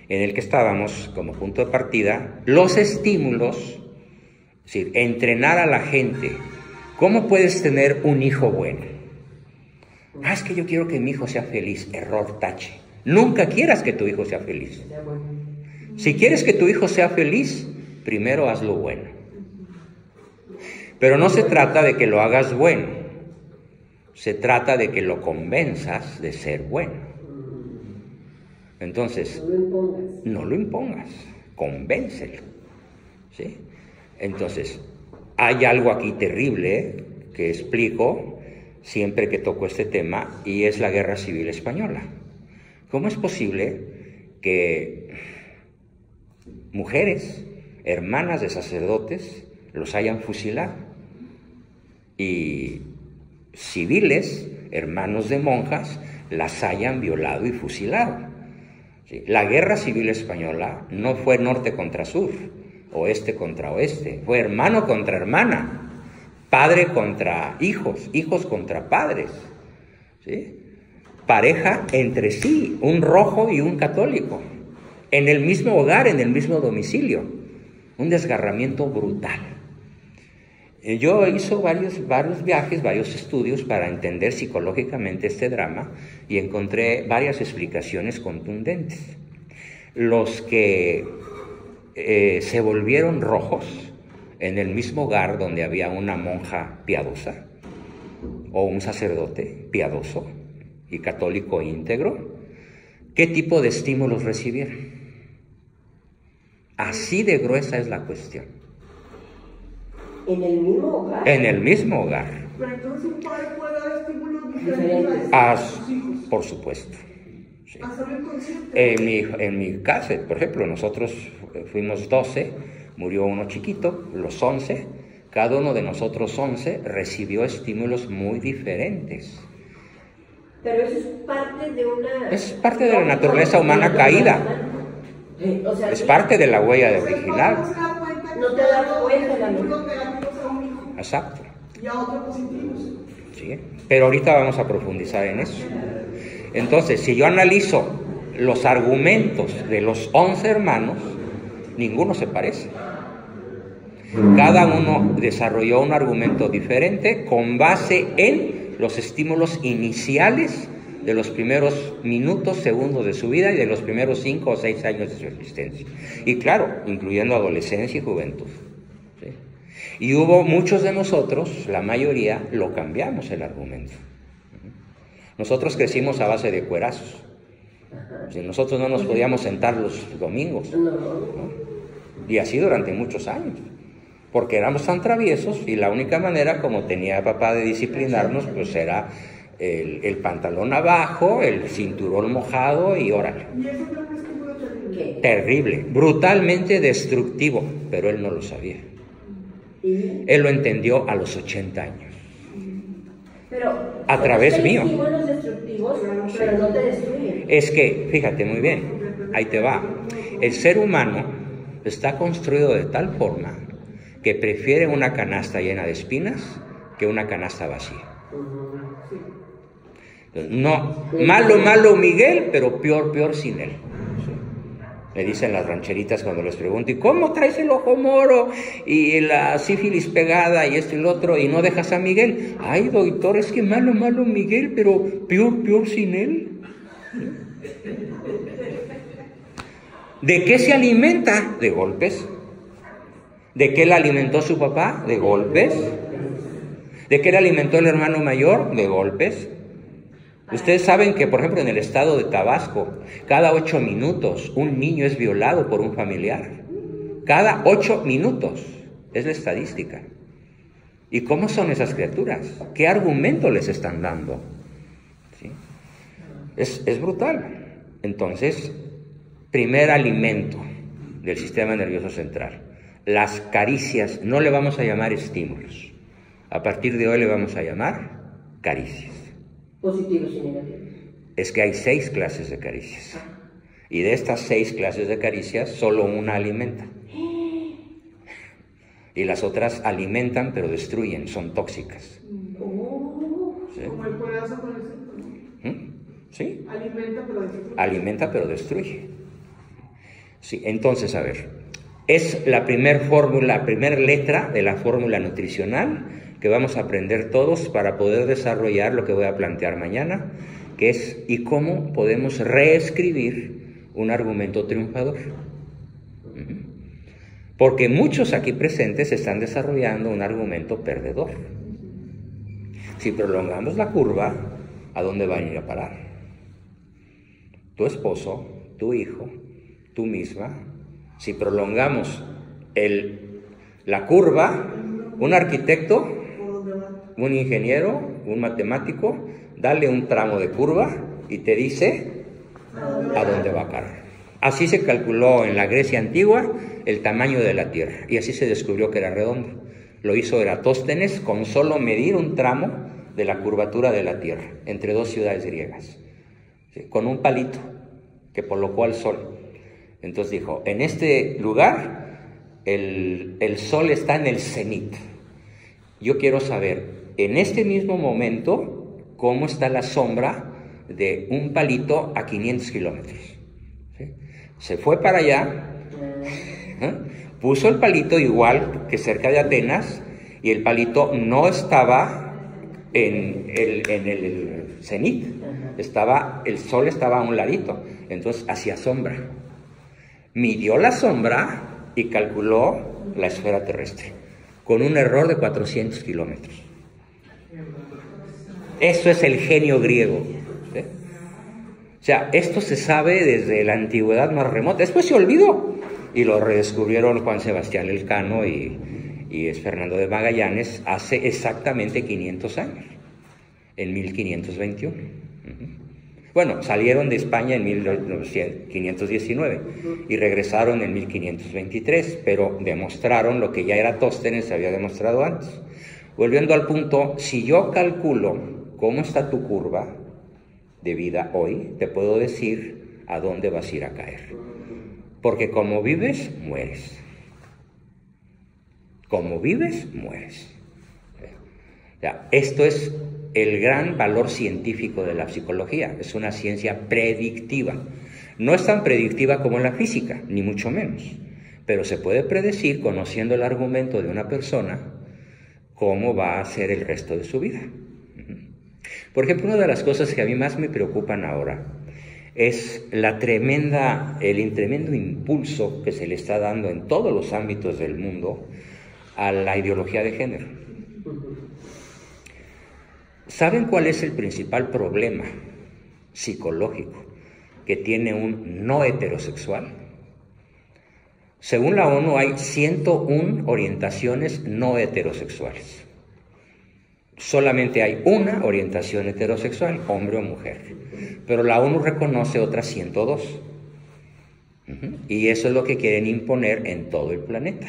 en el que estábamos como punto de partida, los estímulos, es decir, entrenar a la gente. ¿Cómo puedes tener un hijo bueno? Es que yo quiero que mi hijo sea feliz. Error, tache. Nunca quieras que tu hijo sea feliz. Si quieres que tu hijo sea feliz, primero hazlo bueno. Pero no se trata de que lo hagas bueno. Se trata de que lo convenzas de ser bueno. Entonces, no lo impongas, convéncelo, ¿sí? Entonces, hay algo aquí terrible que explico siempre que toco este tema, y es la Guerra Civil Española. ¿Cómo es posible que mujeres, hermanas de sacerdotes, los hayan fusilado? Y civiles, hermanos de monjas, las hayan violado y fusilado. ¿Sí? La Guerra Civil Española no fue norte contra sur, oeste contra oeste, fue hermano contra hermana, padre contra hijos, hijos contra padres, ¿sí? Pareja entre sí, un rojo y un católico, en el mismo hogar, en el mismo domicilio, un desgarramiento brutal. Yo hice varios viajes, varios estudios para entender psicológicamente este drama y encontré varias explicaciones contundentes. Los que se volvieron rojos en el mismo hogar donde había una monja piadosa o un sacerdote piadoso y católico íntegro, ¿qué tipo de estímulos recibieron? Así de gruesa es la cuestión. ¿En el mismo hogar? En el mismo hogar. Pero entonces un padre puede dar estímulos diferentes a sus hijos. Por supuesto. Sí. Hacerlo inconsciente. En mi casa, por ejemplo, nosotros fuimos 12, murió uno chiquito, los 11 Cada uno de nosotros 11 recibió estímulos muy diferentes. Pero eso es parte de una... Es parte de la naturaleza humana caída. O sea, Es parte de la huella de original. No te das cuenta de la unos negativos a un hijo Exacto. y a otros positivos. Sí. Pero ahorita vamos a profundizar en eso. Entonces, si yo analizo los argumentos de los 11 hermanos, ninguno se parece. Cada uno desarrolló un argumento diferente con base en los estímulos iniciales de los primeros minutos, segundos de su vida y de los primeros 5 o 6 años de su existencia. Y claro, incluyendo adolescencia y juventud. ¿Sí? Y hubo muchos de nosotros, la mayoría, lo cambiamos el argumento. Nosotros crecimos a base de cuerazos. Si nosotros no nos podíamos sentar los domingos, ¿no? Y así durante muchos años. Porque éramos tan traviesos y la única manera, como tenía papá, de disciplinarnos, pues era el pantalón abajo, el cinturón mojado y órale. Y eso creo que es como lo terrible. Terrible, brutalmente destructivo, pero él no lo sabía. Él lo entendió a los 80 años. Pero A través mío. Son estímulos destructivos, pero no te destruyen. Es que, fíjate muy bien, ahí te va. El ser humano está construido de tal forma que prefiere una canasta llena de espinas que una canasta vacía. No, malo Miguel, pero peor sin él. Me dicen las rancheritas cuando les pregunto, ¿y cómo traes el ojo moro y la sífilis pegada y esto y lo otro y no dejas a Miguel? Ay, doctor, es que malo Miguel, pero peor sin él. ¿De qué se alimenta? De golpes. ¿De qué le alimentó su papá? De golpes. ¿De qué le alimentó el hermano mayor? De golpes. Ustedes saben que, por ejemplo, en el estado de Tabasco, cada 8 minutos un niño es violado por un familiar. Cada 8 minutos. Es la estadística. ¿Y cómo son esas criaturas? ¿Qué argumento les están dando? ¿Sí? Es brutal. Entonces, primer alimento del sistema nervioso central. Las caricias, no le vamos a llamar estímulos. A partir de hoy le vamos a llamar caricias. Positivos y negativos. Es que hay 6 clases de caricias. Y de estas 6 clases de caricias, solo una alimenta. Y las otras alimentan, pero destruyen, son tóxicas. ¿Sí? Como el corazón con el centro. ¿Sí? Alimenta, pero destruye. Alimenta, pero destruye. Sí, entonces, a ver. Es la primera fórmula, la primera letra de la fórmula nutricional que vamos a aprender todos para poder desarrollar lo que voy a plantear mañana, que es ¿y cómo podemos reescribir un argumento triunfador? Porque muchos aquí presentes están desarrollando un argumento perdedor. Si prolongamos la curva, ¿a dónde van a ir a parar? Tu esposo, tu hijo, tú misma. Si prolongamos la curva, un arquitecto, un ingeniero, un matemático, dale un tramo de curva y te dice a dónde va a parar. Así se calculó en la Grecia antigua el tamaño de la Tierra y así se descubrió que era redondo. Lo hizo Eratóstenes con solo medir un tramo de la curvatura de la Tierra entre 2 ciudades griegas, ¿sí? Con un palito que colocó al sol. Entonces dijo, en este lugar el sol está en el cenit. Yo quiero saber, en este mismo momento, cómo está la sombra de un palito a 500 kilómetros. ¿Sí? Se fue para allá, puso el palito igual que cerca de Atenas, y el palito no estaba en el cenit, el sol estaba a un ladito, entonces hacía sombra. Midió la sombra y calculó la esfera terrestre, con un error de 400 kilómetros. Eso es el genio griego. ¿Sí? O sea, esto se sabe desde la antigüedad más remota. Después se olvidó y lo redescubrieron Juan Sebastián Elcano y es Fernando de Magallanes hace exactamente 500 años, en 1521. Bueno, salieron de España en 1519 y regresaron en 1523, pero demostraron lo que ya Eratóstenes había demostrado antes. Volviendo al punto, si yo calculo cómo está tu curva de vida hoy, te puedo decir a dónde vas a ir a caer. Porque como vives, mueres. Como vives, mueres. O sea, esto es el gran valor científico de la psicología. Es una ciencia predictiva. No es tan predictiva como la física, ni mucho menos. Pero se puede predecir, conociendo el argumento de una persona, cómo va a ser el resto de su vida. Por ejemplo, una de las cosas que a mí más me preocupan ahora es el tremendo impulso que se le está dando en todos los ámbitos del mundo a la ideología de género. ¿Saben cuál es el principal problema psicológico que tiene un no heterosexual? Según la ONU hay 101 orientaciones no heterosexuales. Solamente hay una orientación heterosexual, hombre o mujer. Pero la ONU reconoce otras 102. Y eso es lo que quieren imponer en todo el planeta.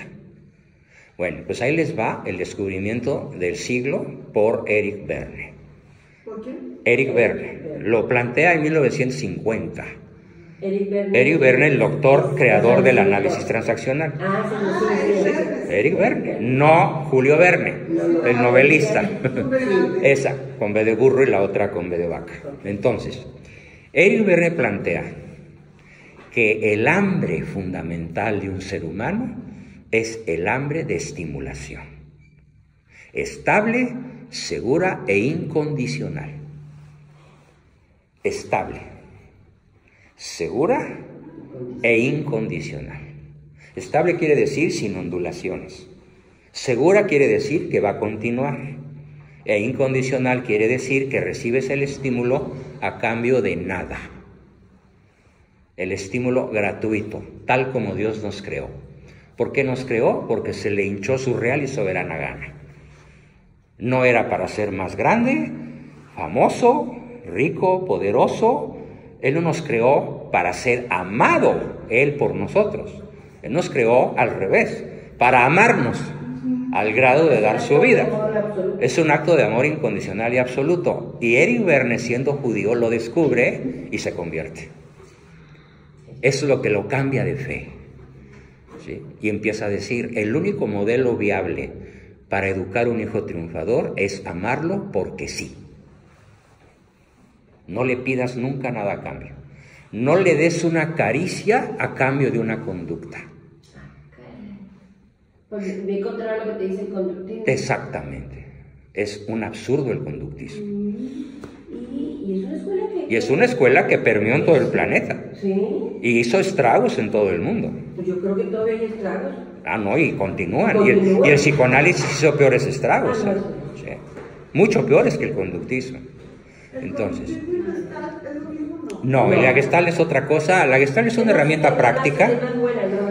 Bueno, pues ahí les va el descubrimiento del siglo por Eric Berne. ¿Por qué? Eric Berne lo plantea en 1950. Eric Berne, el doctor creador del análisis transaccional. Eric Berne, no Julio Verne, el novelista. Esa, con B de burro y la otra con B de vaca. Entonces, Eric Berne plantea que el hambre fundamental de un ser humano es el hambre de estimulación, estable, segura e incondicional. Estable, segura e incondicional. Estable quiere decir sin ondulaciones. Segura quiere decir que va a continuar. E incondicional quiere decir que recibes el estímulo a cambio de nada. El estímulo gratuito, tal como Dios nos creó. ¿Por qué nos creó? Porque se le hinchó su real y soberana gana. No era para ser más grande, famoso, rico, poderoso. Él no nos creó para ser amado, Él por nosotros. Él nos creó al revés, para amarnos al grado de dar su vida. Es un acto de amor incondicional y absoluto. Y Eric Berne, siendo judío, lo descubre y se convierte. Eso es lo que lo cambia de fe. ¿Sí? Y empieza a decir, el único modelo viable para educar un hijo triunfador es amarlo porque sí. No le pidas nunca nada a cambio. No le des una caricia a cambio de una conducta. Pues ve contra lo que te dice el conductismo. Exactamente. Es un absurdo el conductismo. Y es una escuela que permeó en todo el planeta. Sí. Y hizo estragos en todo el mundo. Pues yo creo que todavía hay estragos. Ah, no, y continúan. Y el psicoanálisis hizo peores estragos. Sí. Mucho peores que el conductismo. Entonces, no, la Gestalt es otra cosa. La Gestalt es una herramienta práctica.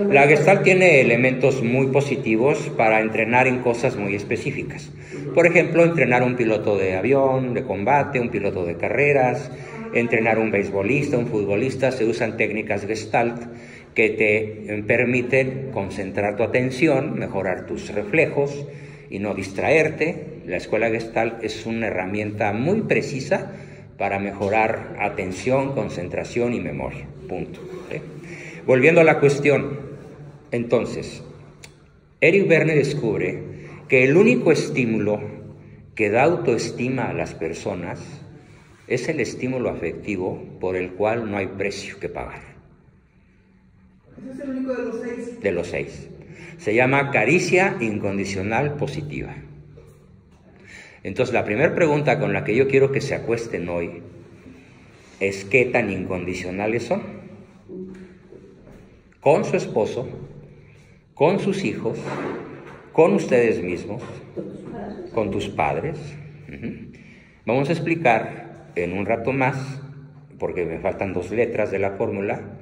La Gestalt tiene elementos muy positivos para entrenar en cosas muy específicas. Por ejemplo, entrenar un piloto de avión, de combate, un piloto de carreras, entrenar un beisbolista, un futbolista. Se usan técnicas Gestalt que te permiten concentrar tu atención, mejorar tus reflejos y no distraerte. La escuela Gestalt es una herramienta muy precisa para mejorar atención, concentración y memoria. Punto. ¿Sí? Volviendo a la cuestión, entonces, Eric Berne descubre que el único estímulo que da autoestima a las personas es el estímulo afectivo por el cual no hay precio que pagar. Ese es el único de los 6. De los 6. Se llama caricia incondicional positiva. Entonces, la primera pregunta con la que yo quiero que se acuesten hoy es ¿qué tan incondicionales son? Con su esposo, con sus hijos, con ustedes mismos, con tus padres. Vamos a explicar en un rato más, porque me faltan 2 letras de la fórmula,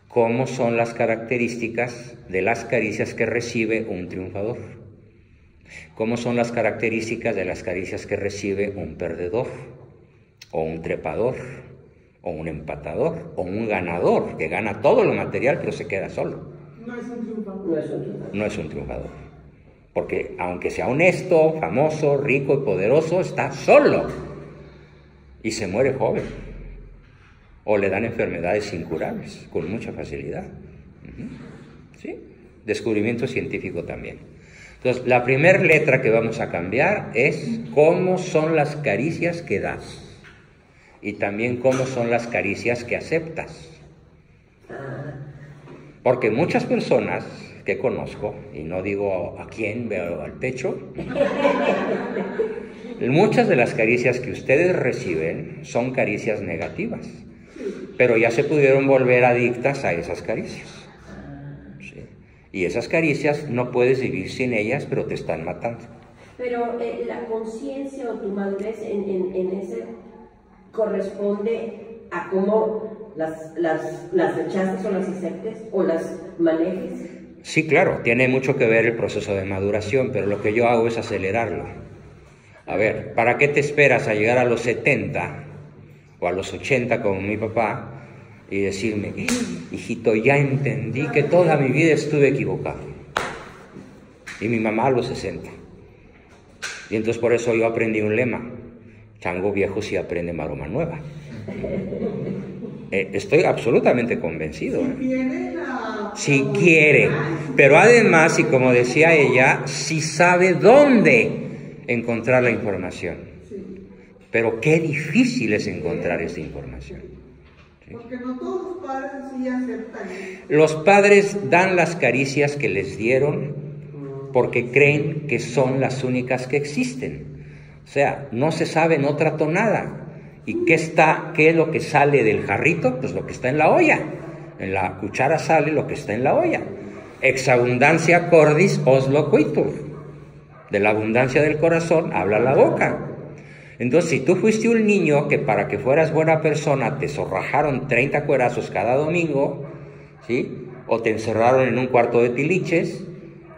cómo son las características de las caricias que recibe un triunfador. ¿Cómo son las características de las caricias que recibe un perdedor, o un trepador, o un empatador, o un ganador, que gana todo lo material pero se queda solo. No es un triunfador. No es un triunfador. No es un triunfador. Porque aunque sea honesto, famoso, rico y poderoso, está solo. Y se muere joven. O le dan enfermedades incurables, con mucha facilidad. ¿Sí? Descubrimiento científico también. Entonces, la primera letra que vamos a cambiar es cómo son las caricias que das. Y también cómo son las caricias que aceptas. Porque muchas personas que conozco, y no digo a quién, veo al pecho, muchas de las caricias que ustedes reciben son caricias negativas, pero ya se pudieron volver adictas a esas caricias. ¿Sí? Y esas caricias no puedes vivir sin ellas, pero te están matando. Pero la conciencia o tu madurez en ese corresponde a cómo las rechaces o las aceptes o las manejes. Sí, claro, tiene mucho que ver el proceso de maduración, pero lo que yo hago es acelerarlo. A ver, ¿para qué te esperas a llegar a los 70 o a los 80 como mi papá y decirme, hijito, ya entendí que toda mi vida estuve equivocado? Y mi mamá a los 60. Y entonces por eso yo aprendí un lema: chango viejo sí aprende maroma nueva. Estoy absolutamente convencido. Si quiere, pero además, y como decía ella, si sabe dónde encontrar la información. Pero qué difícil es encontrar esa información. ¿Sí? Porque no todos los padres sí aceptan. Los padres dan las caricias que les dieron porque creen que son las únicas que existen. O sea, no se sabe en otra tonada. ¿Y qué es lo que sale del jarrito? Pues lo que está en la olla. En la cuchara sale lo que está en la olla. Ex abundancia cordis os loquitur. De la abundancia del corazón habla la boca. Entonces, si tú fuiste un niño que para que fueras buena persona te zorrajaron 30 cuerazos cada domingo, ¿sí? O te encerraron en un cuarto de tiliches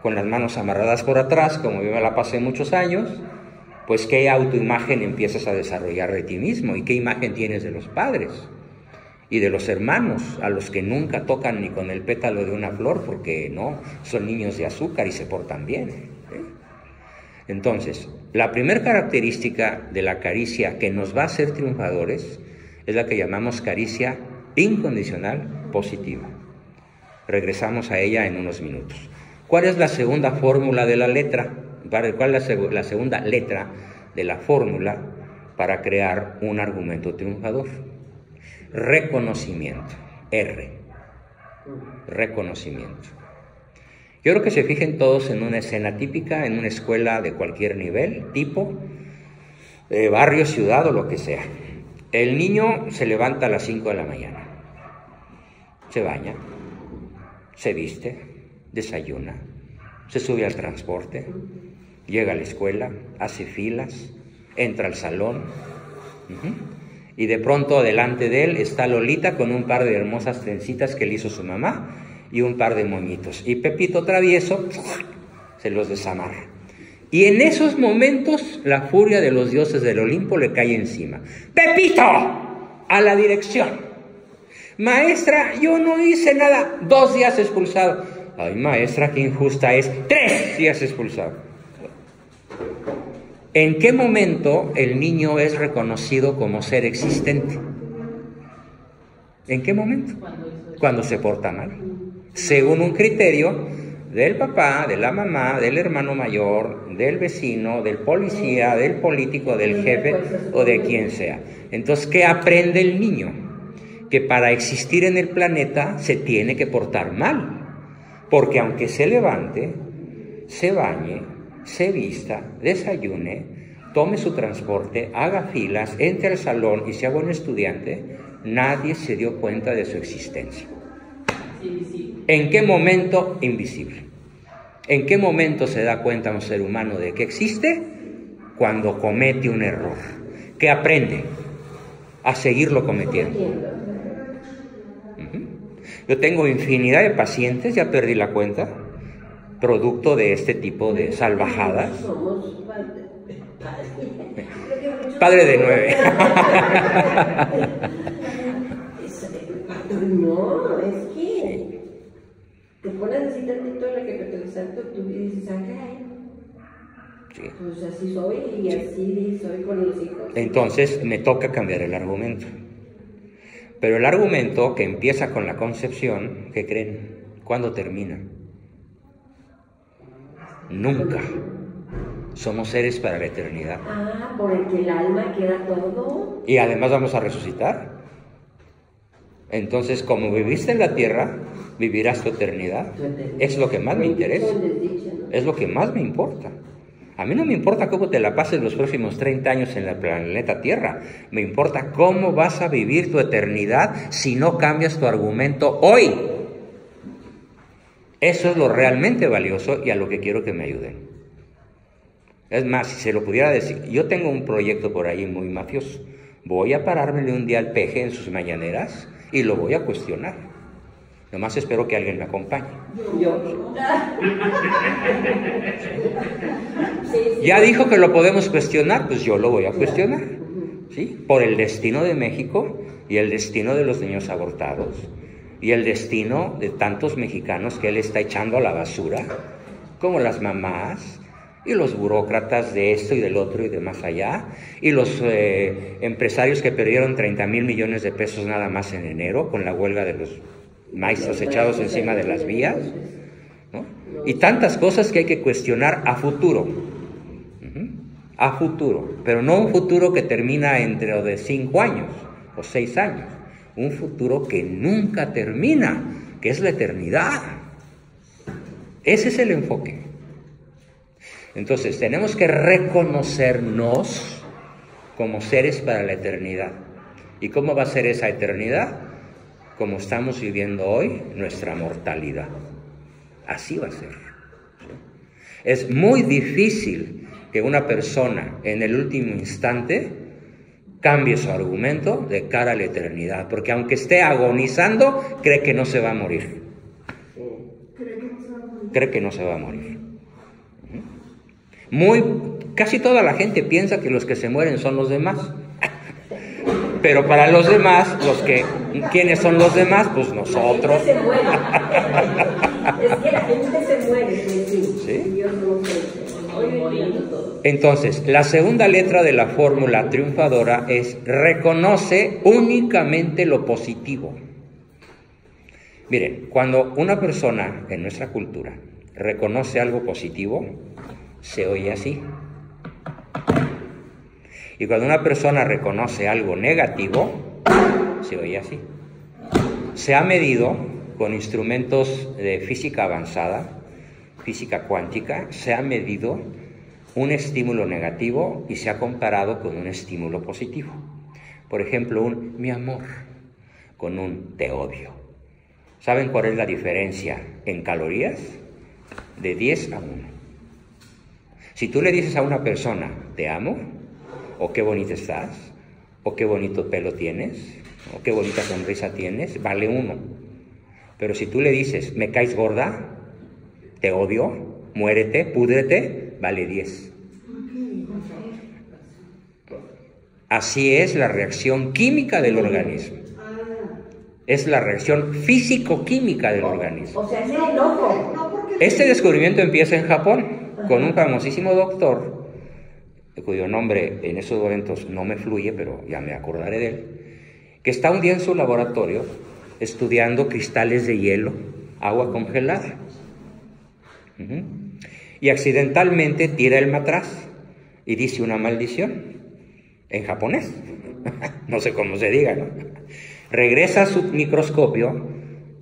con las manos amarradas por atrás, como yo me la pasé muchos años, pues qué autoimagen empiezas a desarrollar de ti mismo y qué imagen tienes de los padres y de los hermanos, a los que nunca tocan ni con el pétalo de una flor porque no, son niños de azúcar y se portan bien. Entonces, la primera característica de la caricia que nos va a hacer triunfadores es la que llamamos caricia incondicional positiva. Regresamos a ella en unos minutos. ¿Cuál es la segunda fórmula de la letra? ¿Cuál es la segunda letra de la fórmula para crear un argumento triunfador? Reconocimiento. R. Reconocimiento. Yo creo que se fijen todos en una escena típica, en una escuela de cualquier nivel, tipo, barrio, ciudad o lo que sea. El niño se levanta a las 5 de la mañana, se baña, se viste, desayuna, se sube al transporte, llega a la escuela, hace filas, entra al salón, y de pronto delante de él está Lolita con un par de hermosas trencitas que le hizo su mamá y un par de moñitos. Y Pepito travieso se los desamarra. Y en esos momentos la furia de los dioses del Olimpo le cae encima. ¡Pepito! A la dirección. Maestra, yo no hice nada. 2 días expulsado. Ay, maestra, qué injusta es. 3 días expulsado. ¿En qué momento el niño es reconocido como ser existente? ¿En qué momento? Cuando se porta mal. Según un criterio del papá, de la mamá, del hermano mayor, del vecino, del policía, del político, del jefe o de quien sea. Entonces, ¿qué aprende el niño? Que para existir en el planeta se tiene que portar mal. Porque aunque se levante, se bañe, se vista, desayune, tome su transporte, haga filas, entre al salón y sea buen estudiante, nadie se dio cuenta de su existencia. ¿En qué momento? Invisible. ¿En qué momento se da cuenta un ser humano de que existe? Cuando comete un error. ¿Qué aprende? A seguirlo cometiendo. Yo tengo infinidad de pacientes, ya perdí la cuenta, producto de este tipo de salvajadas. Padre de 9. no, es que te pones así tantito la que repensar tu vida y dices, caray. Sí. Pues así soy y así soy con los hijos. Entonces me toca cambiar el argumento. Pero el argumento que empieza con la concepción, ¿qué creen? ¿Cuándo termina? Nunca. Somos seres para la eternidad. Ah, por el que el alma queda todo. Y además vamos a resucitar. Entonces, como viviste en la tierra, vivirás tu eternidad. Es lo que más me interesa. Es lo que más me importa. A mí no me importa cómo te la pases los próximos 30 años en el planeta Tierra. Me importa cómo vas a vivir tu eternidad si no cambias tu argumento hoy. Eso es lo realmente valioso y a lo que quiero que me ayuden. Es más, si se lo pudiera decir, yo tengo un proyecto por ahí muy mafioso. Voy a parármele un día al peje en sus mañaneras y lo voy a cuestionar. Nomás espero que alguien me acompañe. Yo. Ya dijo que lo podemos cuestionar, pues yo lo voy a cuestionar. ¿Sí? Por el destino de México y el destino de los niños abortados y el destino de tantos mexicanos que él está echando a la basura, como las mamás y los burócratas de esto y del otro y de más allá, y los empresarios que perdieron 30,000 millones de pesos nada más en enero con la huelga de los maestros echados encima de las vías, ¿no? Y tantas cosas que hay que cuestionar a futuro. A futuro, pero no un futuro que termina dentro de 5 años o 6 años, un futuro que nunca termina, que es la eternidad. Ese es el enfoque. Entonces, tenemos que reconocernos como seres para la eternidad. ¿Y cómo va a ser esa eternidad? Como estamos viviendo hoy, nuestra mortalidad. Así va a ser. Es muy difícil que una persona en el último instante cambie su argumento de cara a la eternidad, porque aunque esté agonizando, cree que no se va a morir. Cree que no se va a morir. Casi toda la gente piensa que los que se mueren son los demás. Pero para los demás, ¿quiénes son los demás? Pues nosotros. La gente se muere. Es que la gente se muere. ¿Sí? Dios no se Entonces, la segunda letra de la fórmula triunfadora es reconoce únicamente lo positivo. Miren, cuando una persona en nuestra cultura reconoce algo positivo, se oye así. Y cuando una persona reconoce algo negativo, se oye así. Se ha medido con instrumentos de física avanzada, física cuántica, se ha medido un estímulo negativo y se ha comparado con un estímulo positivo. Por ejemplo, un mi amor con un te odio. ¿Saben cuál es la diferencia en calorías? De 10 a 1. Si tú le dices a una persona te amo, o qué bonita estás, o qué bonito pelo tienes, o qué bonita sonrisa tienes, vale 1. Pero si tú le dices me caes gorda, te odio, muérete, púdrete, vale 10. Así es la reacción química del organismo. Es la reacción físico-química del organismo. O sea, es el enojo. Este descubrimiento empieza en Japón, con un famosísimo doctor, cuyo nombre en esos momentos no me fluye, pero ya me acordaré de él, que está un día en su laboratorio estudiando cristales de hielo, agua congelada. Y accidentalmente tira el matraz y dice una maldición en japonés. No sé cómo se diga, ¿no? Regresa a su microscopio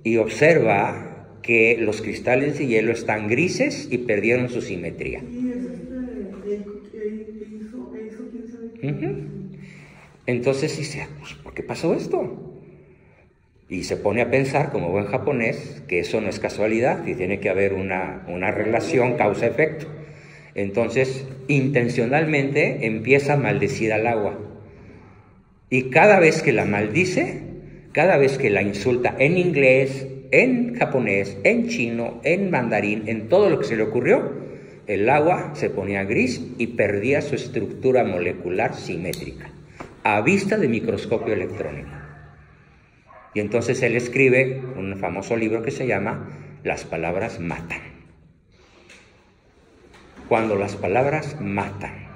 y observa que los cristales de hielo están grises y perdieron su simetría. Entonces dice, pues, ¿por qué pasó esto? Y se pone a pensar, como buen japonés, que eso no es casualidad y tiene que haber una relación causa-efecto. Entonces, intencionalmente empieza a maldecir al agua. Y cada vez que la maldice, cada vez que la insulta en inglés, en japonés, en chino, en mandarín, en todo lo que se le ocurrió, el agua se ponía gris y perdía su estructura molecular simétrica, a vista de microscopio electrónico. Y entonces él escribe un famoso libro que se llama Las palabras matan. Cuando las palabras matan.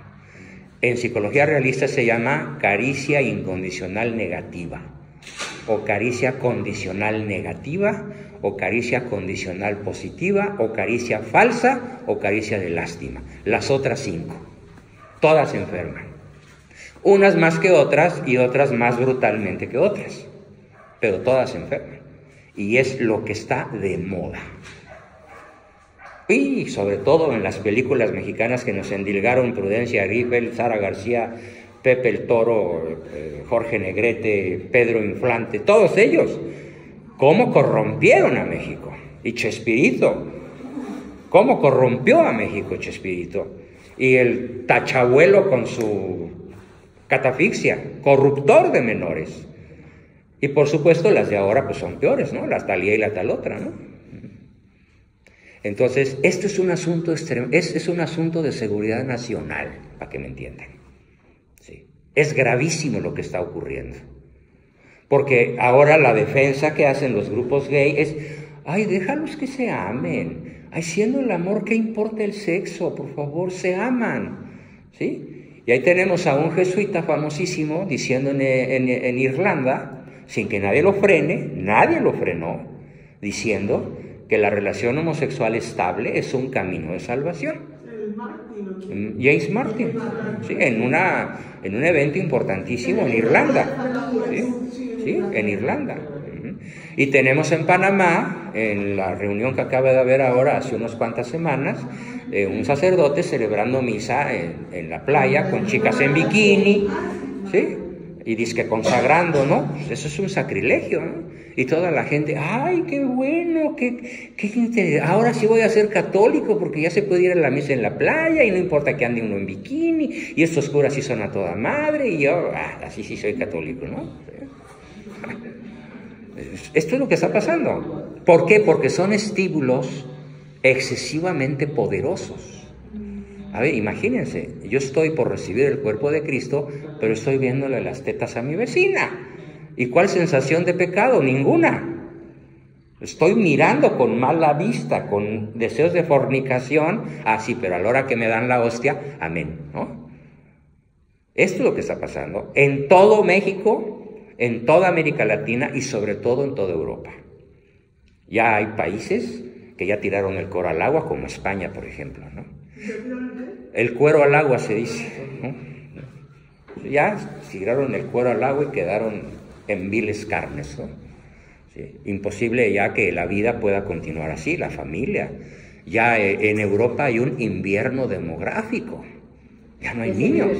En psicología realista se llama caricia incondicional negativa, o caricia condicional negativa, o caricia condicional positiva, o caricia falsa, o caricia de lástima. Las otras 5, todas enferman. Unas más que otras y otras más brutalmente que otras, pero todas enferman. Y es lo que está de moda. Y sobre todo en las películas mexicanas que nos endilgaron Prudencia Grifel, Sara García, Pepe el Toro, Jorge Negrete, Pedro Inflante, todos ellos, cómo corrompieron a México. Y Chespirito, cómo corrompió a México Chespirito. Y el tachabuelo con su catafixia, corruptor de menores. Y por supuesto las de ahora pues son peores, ¿no? La Talía y la tal otra, ¿no? Entonces, esto es un asunto es un asunto de seguridad nacional, para que me entiendan. Sí. Es gravísimo lo que está ocurriendo. Porque ahora la defensa que hacen los grupos gay es, ay, déjalos que se amen. Ay, siendo el amor, ¿qué importa el sexo? Por favor, se aman. ¿Sí? Y ahí tenemos a un jesuita famosísimo diciendo en Irlanda, sin que nadie lo frene, nadie lo frenó, diciendo que la relación homosexual estable es un camino de salvación. James Martin, sí, en un evento importantísimo en Irlanda, sí, en Irlanda. Y tenemos en Panamá, en la reunión que acaba de haber ahora hace unas cuantas semanas, un sacerdote celebrando misa en la playa con chicas en bikini, ¿sí? Y dizque consagrando, ¿no? Pues eso es un sacrilegio, ¿no? Y toda la gente, ¡ay, qué bueno! Ahora sí voy a ser católico porque ya se puede ir a la misa en la playa y no importa que ande uno en bikini y estos curas sí son a toda madre y yo, así sí soy católico, ¿no? Esto es lo que está pasando. ¿Por qué? Porque son estímulos excesivamente poderosos. A ver, imagínense, yo estoy por recibir el cuerpo de Cristo, pero estoy viéndole las tetas a mi vecina. ¿Y cuál sensación de pecado? Ninguna. Estoy mirando con mala vista, con deseos de fornicación, sí, pero a la hora que me dan la hostia, amén, ¿no? Esto es lo que está pasando en todo México, en toda América Latina y sobre todo en toda Europa. Ya hay países que ya tiraron el cuero al agua, como España, por ejemplo, ¿no? El cuero al agua se dice, ¿no? Ya tiraron el cuero al agua y quedaron en viles carnes, ¿no? Sí. Imposible ya que la vida pueda continuar así, la familia. Ya en Europa hay un invierno demográfico. Ya no hay niños.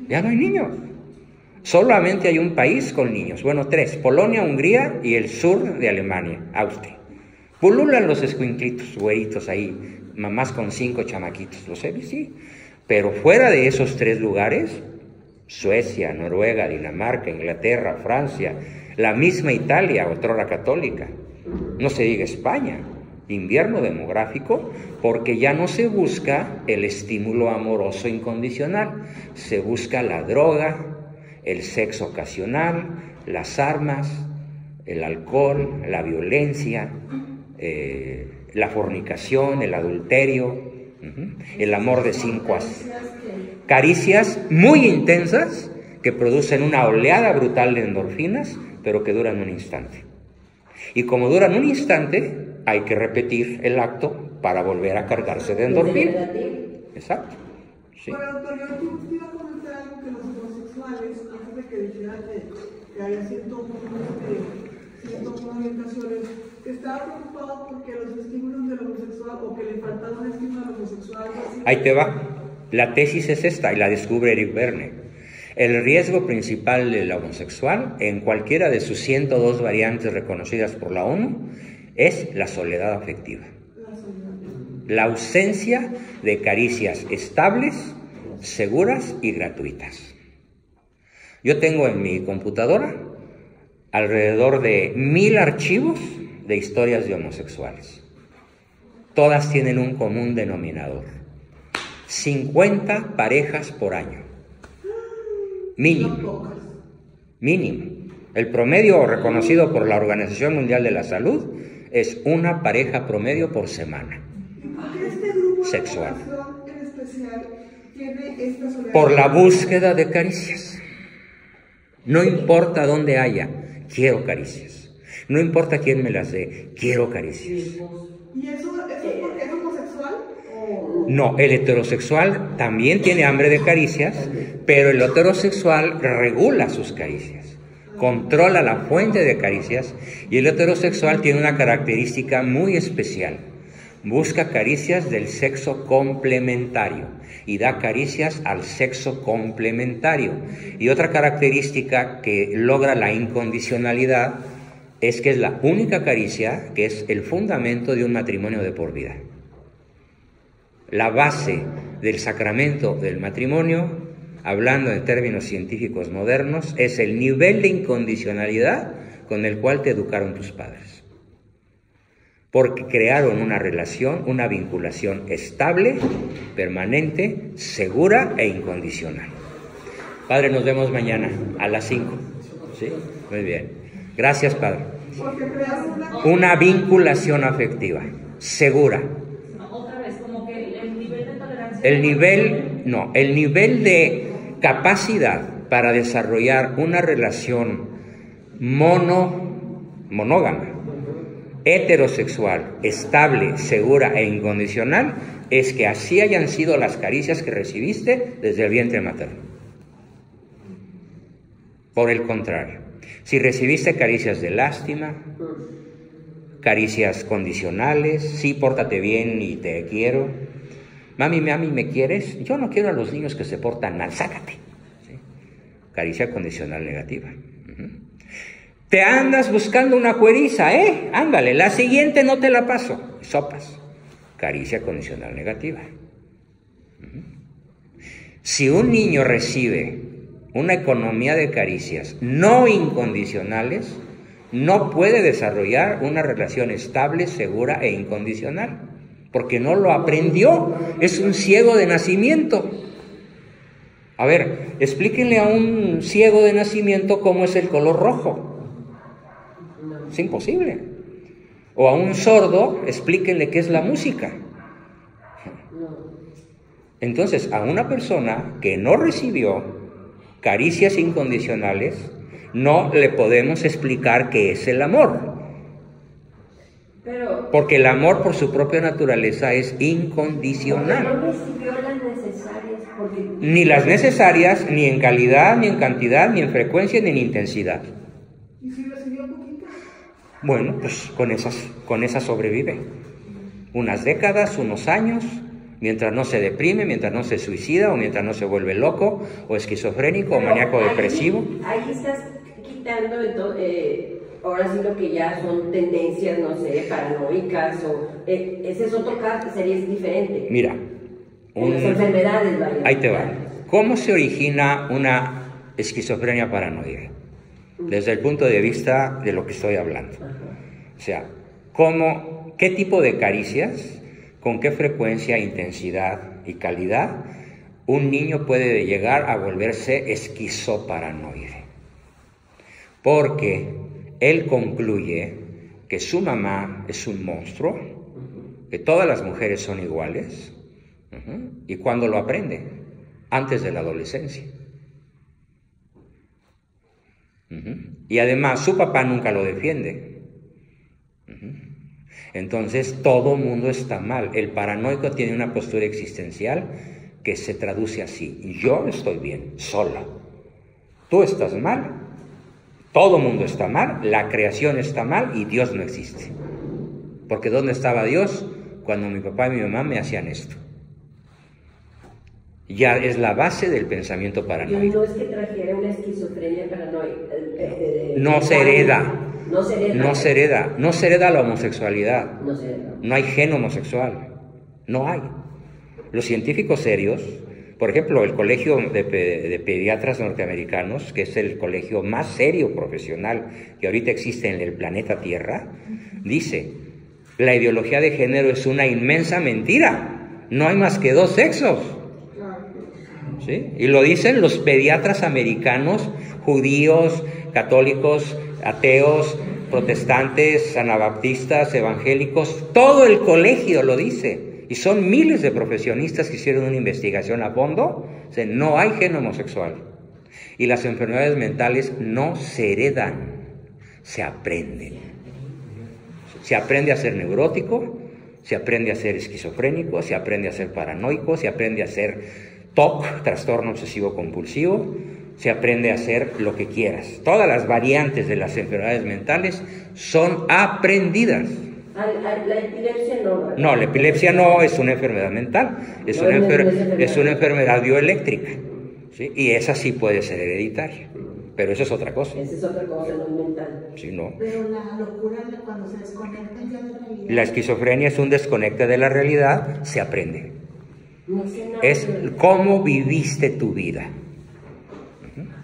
Ya no hay niños. Solamente hay un país con niños. Bueno, 3. Polonia, Hungría y el sur de Alemania, Austria. Pululan los escuinclitos, güeritos ahí, mamás con 5 chamaquitos. ¿Lo sé? Sí. Pero fuera de esos 3 lugares, Suecia, Noruega, Dinamarca, Inglaterra, Francia, la misma Italia, otrora católica, no se diga España, invierno demográfico, porque ya no se busca el estímulo amoroso incondicional, se busca la droga, el sexo ocasional, las armas, el alcohol, la violencia, la fornicación, el adulterio, el amor de 5 a 6. Caricias muy intensas que producen una oleada brutal de endorfinas, pero que duran un instante. Y como duran un instante, hay que repetir el acto para volver a cargarse de endorfinas. Exacto. Sí. Pero, doctor, yo te iba a comentar algo que los homosexuales, antes de que dijera que hay ciertas orientaciones, que estaba preocupado porque los estímulos del homosexual, o que le faltaba un estímulo al homosexual. Ahí te va. La tesis es esta, y la descubre Eric Berne. El riesgo principal del homosexual, en cualquiera de sus 102 variantes reconocidas por la ONU, es la soledad afectiva. La ausencia de caricias estables, seguras y gratuitas. Yo tengo en mi computadora alrededor de 1000 archivos de historias de homosexuales. Todas tienen un común denominador: 50 parejas por año. Mínimo. Mínimo. El promedio reconocido por la Organización Mundial de la Salud es una pareja promedio por semana. ¿Y por qué este grupo sexual. de población en especial tiene esta soledad? Por la búsqueda de caricias. No importa dónde haya, quiero caricias. No importa quién me las dé, quiero caricias. ¿Y eso porque es homosexual? ¿O? No, el heterosexual también tiene hambre de caricias, pero el heterosexual regula sus caricias, controla la fuente de caricias, y el heterosexual tiene una característica muy especial. Busca caricias del sexo complementario y da caricias al sexo complementario. Y otra característica que logra la incondicionalidad es que es la única caricia que es el fundamento de un matrimonio de por vida. La base del sacramento del matrimonio, hablando en términos científicos modernos, es el nivel de incondicionalidad con el cual te educaron tus padres. Porque crearon una relación, una vinculación estable, permanente, segura e incondicional. Padre, nos vemos mañana a las 5. ¿Sí? Muy bien. Gracias, Padre. Porque crearon Una vinculación afectiva, segura. Otra vez, como que el nivel de tolerancia. El nivel de capacidad para desarrollar una relación monógama, heterosexual, estable, segura e incondicional, es que así hayan sido las caricias que recibiste desde el vientre materno. Por el contrario, si recibiste caricias de lástima, caricias condicionales, sí, pórtate bien y te quiero, mami, ¿me quieres? Yo no quiero a los niños que se portan mal, sácate. ¿Sí? Caricia condicional negativa. Te andas buscando una cueriza, ándale, la siguiente no te la paso. Sopas. Caricia condicional negativa. Si un niño recibe una economía de caricias no incondicionales, no puede desarrollar una relación estable, segura e incondicional, porque no lo aprendió, es un ciego de nacimiento. A ver, explíquenle a un ciego de nacimiento cómo es el color rojo. Es imposible. O a un sordo, explíquenle qué es la música. Entonces, a una persona que no recibió caricias incondicionales, no le podemos explicar qué es el amor. Porque el amor por su propia naturaleza es incondicional. No recibió las necesarias. Ni las necesarias, ni en calidad, ni en cantidad, ni en frecuencia, ni en intensidad. ¿Y si recibió poquito? Bueno, pues con esas sobrevive. Unas décadas, unos años, mientras no se deprime, mientras no se suicida, o mientras no se vuelve loco, o esquizofrénico, o maníaco depresivo. Ahí estás quitando, ahora sí lo que ya son tendencias, no sé, paranoicas, o ese es otro caso, sería diferente. Mira, las enfermedades, vaya. Ahí te va. ¿Cómo se origina una esquizofrenia paranoide? Desde el punto de vista de lo que estoy hablando. O sea, ¿qué tipo de caricias, con qué frecuencia, intensidad y calidad un niño puede llegar a volverse esquizoparanoide? Porque él concluye que su mamá es un monstruo, que todas las mujeres son iguales, y cuando lo aprende, antes de la adolescencia. Y además su papá nunca lo defiende. Entonces todo mundo está mal. El paranoico tiene una postura existencial que se traduce así: yo estoy bien, solo. Tú estás mal, todo mundo está mal, la creación está mal y Dios no existe. Porque ¿dónde estaba Dios cuando mi papá y mi mamá me hacían esto? Ya es la base del pensamiento paranoico. Y no es que trajera una esquizofrenia paranoica. No se hereda. No se hereda la homosexualidad. No se hereda. No hay gen homosexual. No hay. Los científicos serios, por ejemplo, el Colegio de Pediatras Norteamericanos, que es el colegio más serio profesional que ahorita existe en el planeta Tierra, dice: la ideología de género es una inmensa mentira. No hay más que dos sexos. ¿Sí? Y lo dicen los pediatras americanos, judíos, católicos, ateos, protestantes, anabaptistas, evangélicos, todo el colegio lo dice. Y son miles de profesionistas que hicieron una investigación a fondo. O sea, no hay gen homosexual. Y las enfermedades mentales no se heredan, se aprenden. Se aprende a ser neurótico, se aprende a ser esquizofrénico, se aprende a ser paranoico, se aprende a ser TOC, trastorno obsesivo compulsivo, se aprende a hacer lo que quieras. Todas las variantes de las enfermedades mentales son aprendidas. La epilepsia no, ¿verdad? No, la epilepsia no es una enfermedad mental, es una enfermedad bioeléctrica, ¿sí? Y esa sí puede ser hereditaria, pero eso es otra cosa. Esa es otra cosa, no es mental. Sí, no. Pero la locura de cuando se desconectan ya de la realidad. La esquizofrenia es un desconecte de la realidad, se aprende. No sé nada. Es cómo viviste tu vida.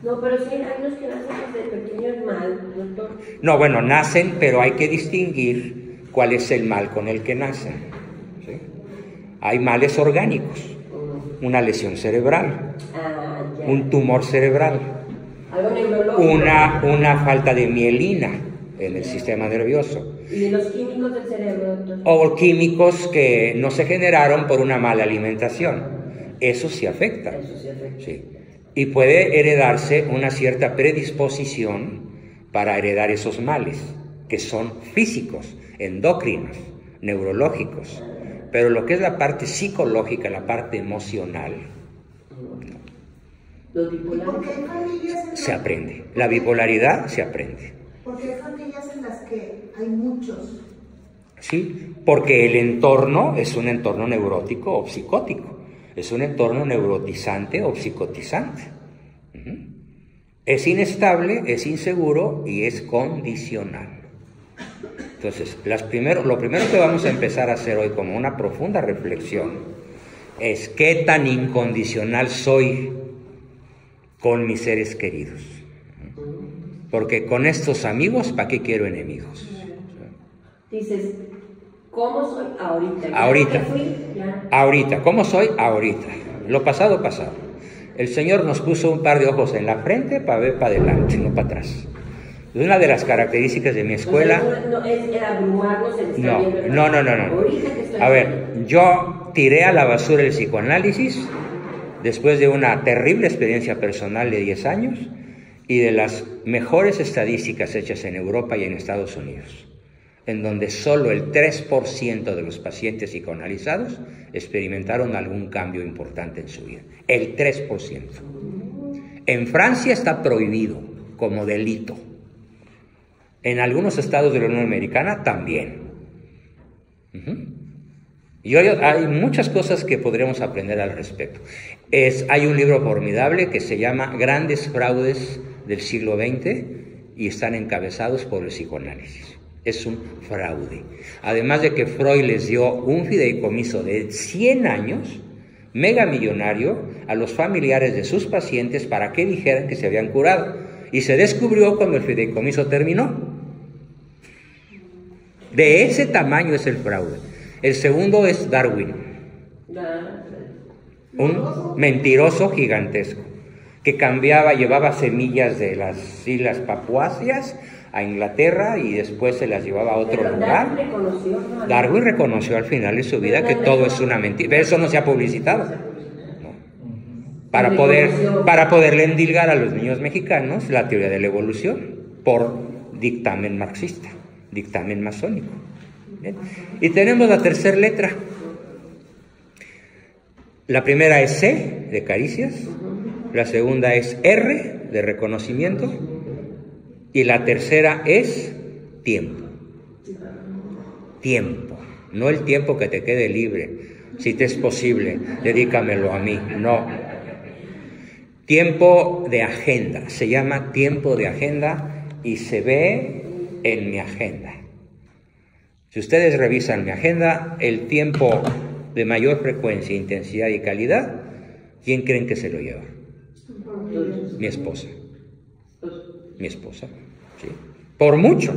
No, pero sí hay los que nacen desde pequeños mal, doctor. No, bueno, nacen, pero hay que distinguir cuál es el mal con el que nacen, ¿sí? Hay males orgánicos, una lesión cerebral, un tumor cerebral, algo neurológico, una falta de mielina en el sistema nervioso. ¿Y los químicos del cerebro, doctor? O químicos que no se generaron por una mala alimentación. Eso sí afecta. Eso sí afecta. Sí. Y puede heredarse una cierta predisposición para heredar esos males, que son físicos, endocrinos, neurológicos. Pero lo que es la parte psicológica, la parte emocional, Los bipolares. Porque hay familias se aprende. La bipolaridad se aprende. Porque hay familias en las que hay muchos. ¿Sí? Porque el entorno es un entorno neurótico o psicótico. Es un entorno neurotizante o psicotizante. Es inestable, es inseguro y es condicional. Entonces, lo primero que vamos a empezar a hacer hoy como una profunda reflexión es qué tan incondicional soy con mis seres queridos. Porque con estos amigos, ¿para qué quiero enemigos? Dices, ¿cómo soy ahorita? Ahorita. Ya. Ahorita. ¿Cómo soy? Ahorita. Lo pasado, pasado. El Señor nos puso un par de ojos en la frente para ver para adelante, no para atrás. Una de las características de mi escuela... No es abrumarnos en estar No. viendo. Ahorita que estoy A ver, yo tiré a la basura el psicoanálisis después de una terrible experiencia personal de 10 años y de las mejores estadísticas hechas en Europa y en Estados Unidos, en donde solo el 3% de los pacientes psicoanalizados experimentaron algún cambio importante en su vida. El 3%. En Francia está prohibido como delito. En algunos estados de la Unión Americana también. Y hoy hay muchas cosas que podremos aprender al respecto. Hay un libro formidable que se llama Grandes Fraudes del siglo XX y están encabezados por el psicoanálisis. Es un fraude. Además de que Freud les dio un fideicomiso de 100 años, mega millonario, a los familiares de sus pacientes para que dijeran que se habían curado. Y se descubrió cuando el fideicomiso terminó. De ese tamaño es el fraude. El segundo es Darwin, un mentiroso gigantesco que llevaba semillas de las Islas Papuasias a Inglaterra y después se las llevaba a otro lugar. Darwin reconoció al final de su vida que todo es una mentira. Pero eso no se ha publicitado, ¿no? Para poderle endilgar a los niños mexicanos la teoría de la evolución por dictamen marxista, dictamen masónico. ¿Bien? Y tenemos la tercera letra. La primera es C, de caricias. La segunda es R, de reconocimiento. Y la tercera es tiempo. Tiempo. No el tiempo que te quede libre. Si te es posible, dedícamelo a mí. No. Tiempo de agenda. Se llama tiempo de agenda y se ve en mi agenda. Si ustedes revisan mi agenda, el tiempo de mayor frecuencia, intensidad y calidad, ¿quién creen que se lo lleva? Mi esposa. Mi esposa, ¿sí? Por mucho,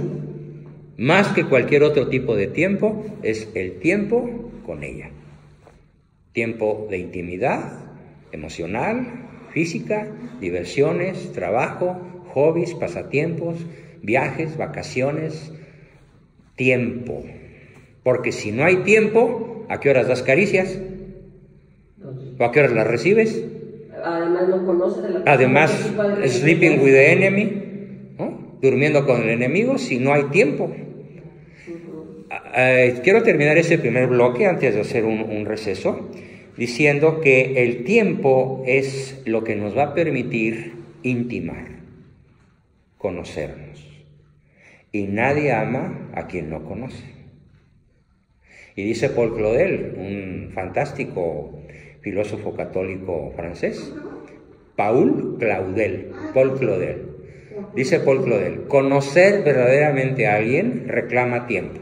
más que cualquier otro tipo de tiempo, es el tiempo con ella. Tiempo de intimidad, emocional, física, diversiones, trabajo, hobbies, pasatiempos, viajes, vacaciones, tiempo. Porque si no hay tiempo, ¿a qué horas das caricias? ¿O a qué horas las recibes? Además no conoces a la persona. Además, que sleeping with the enemy, ¿no? Durmiendo con el enemigo si no hay tiempo. Quiero terminar ese primer bloque antes de hacer un receso, diciendo que el tiempo es lo que nos va a permitir intimar, conocernos. Y nadie ama a quien no conoce. Y dice Paul Claudel, un fantástico filósofo católico francés, Paul Claudel, dice Paul Claudel, conocer verdaderamente a alguien reclama tiempo.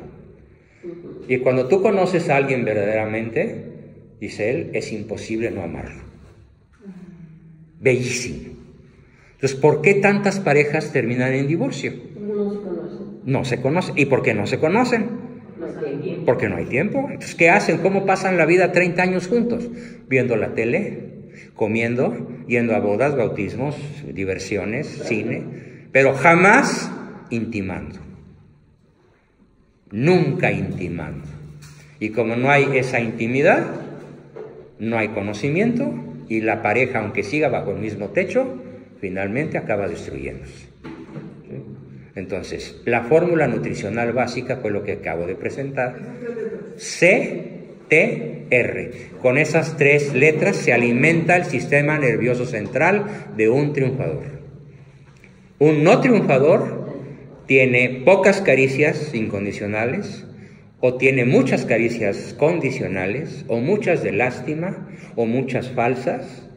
Y cuando tú conoces a alguien verdaderamente, dice él, es imposible no amarlo. Bellísimo. Entonces, ¿por qué tantas parejas terminan en divorcio? No se conocen. No se conocen. ¿Y por qué no se conocen? Porque no hay tiempo. Entonces, ¿qué hacen? ¿Cómo pasan la vida 30 años juntos? Viendo la tele, comiendo, yendo a bodas, bautismos, diversiones, cine, pero jamás intimando. Nunca intimando. Y como no hay esa intimidad, no hay conocimiento, y la pareja, aunque siga bajo el mismo techo, finalmente acaba destruyéndose. ¿Sí? Entonces, la fórmula nutricional básica fue lo que acabo de presentar. CTR. Con esas 3 letras se alimenta el sistema nervioso central de un triunfador. Un no triunfador tiene pocas caricias incondicionales, o tiene muchas caricias condicionales, o muchas de lástima, o muchas falsas,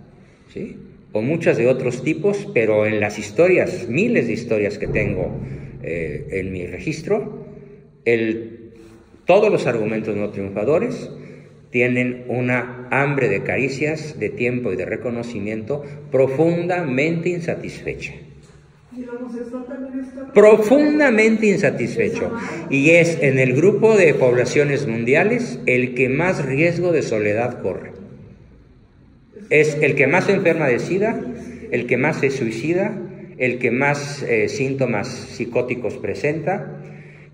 ¿sí? O muchas de otros tipos, pero en las historias, miles de historias que tengo en mi registro, todos los argumentos no triunfadores tienen una hambre de caricias, de tiempo y de reconocimiento profundamente insatisfecha. Y el homosexual también está Profundamente insatisfecho, y es en el grupo de poblaciones mundiales el que más riesgo de soledad corre. Es el que más se enferma de SIDA, el que más se suicida, el que más síntomas psicóticos presenta,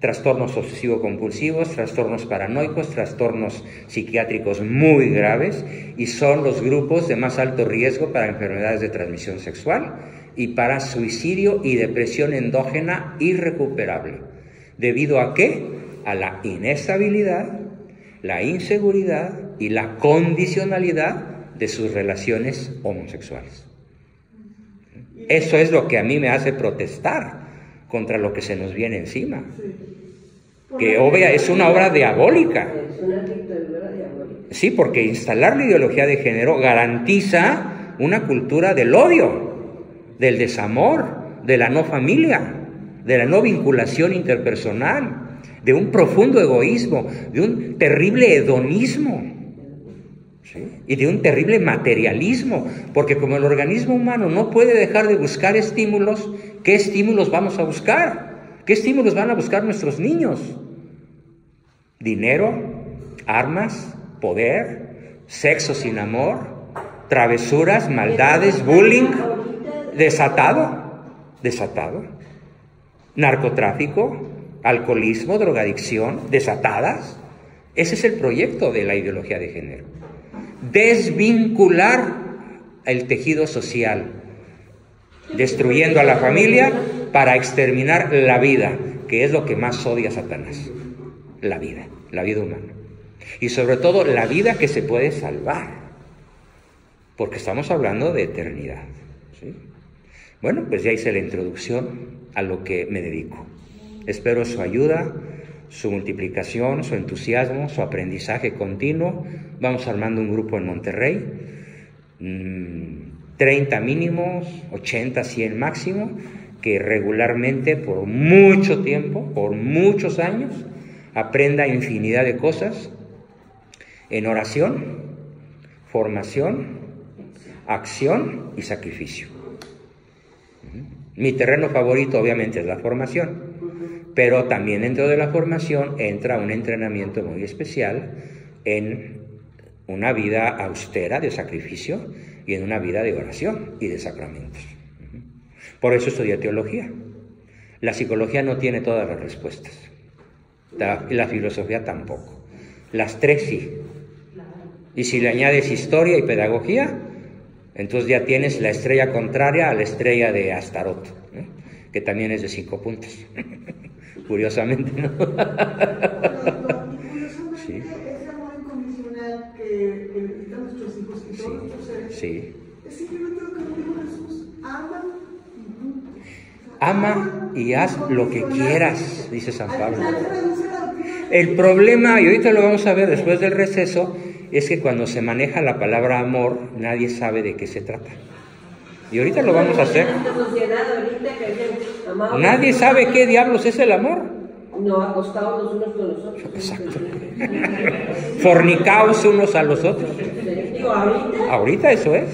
trastornos obsesivo-compulsivos, trastornos paranoicos, trastornos psiquiátricos muy graves, y son los grupos de más alto riesgo para enfermedades de transmisión sexual y para suicidio y depresión endógena irrecuperable. ¿Debido a qué? A la inestabilidad, la inseguridad y la condicionalidad de sus relaciones homosexuales. Eso es lo que a mí me hace protestar contra lo que se nos viene encima. Que es una obra diabólica. Es una dictadura diabólica. Sí, porque instalar la ideología de género garantiza una cultura del odio, del desamor, de la no familia, de la no vinculación interpersonal, de un profundo egoísmo, de un terrible hedonismo, ¿sí? Y de un terrible materialismo, porque como el organismo humano no puede dejar de buscar estímulos, ¿qué estímulos vamos a buscar? ¿Qué estímulos van a buscar nuestros niños? Dinero, armas, poder, sexo sin amor, travesuras, maldades, bullying, desatado, narcotráfico, alcoholismo, drogadicción, desatadas. Ese es el proyecto de la ideología de género. Desvincular el tejido social, destruyendo a la familia para exterminar la vida, que es lo que más odia Satanás. La vida humana. Y sobre todo la vida que se puede salvar, porque estamos hablando de eternidad, ¿sí? Bueno, pues ya hice la introducción a lo que me dedico. Espero su ayuda, su multiplicación, su entusiasmo, su aprendizaje continuo. Vamos armando un grupo en Monterrey, 30 mínimos, 80, 100 máximo, que regularmente por mucho tiempo, por muchos años, aprenda infinidad de cosas en oración, formación, acción y sacrificio. Mi terreno favorito obviamente es la formación, pero también dentro de la formación entra un entrenamiento muy especial en una vida austera de sacrificio y en una vida de oración y de sacramentos. Por eso estudié teología. La psicología no tiene todas las respuestas. La filosofía tampoco. Las tres sí. Y si le añades historia y pedagogía, entonces ya tienes la estrella contraria a la estrella de Astaroth, ¿no? Que también es de 5 puntos. Curiosamente, ¿no? Curiosamente, Sí. ese amor incondicional que necesitan nuestros hijos y todos nuestros seres, Sí. es simplemente lo que nos dijo Jesús: ama y punto. O sea, Ama y haz lo que incondicional. quieras, dice San Pablo. Al final se reduce la doctrina. El problema, y ahorita lo vamos a ver después del receso, es que cuando se maneja la palabra amor, nadie sabe de qué se trata. Y ahorita lo vamos a hacer. Esta sociedad ahorita que dicen, amados, Nadie sabe qué diablos es el amor. no acostados los unos con los otros. Exacto. Fornicaos unos a los otros. Digo, ahorita. Ahorita eso es.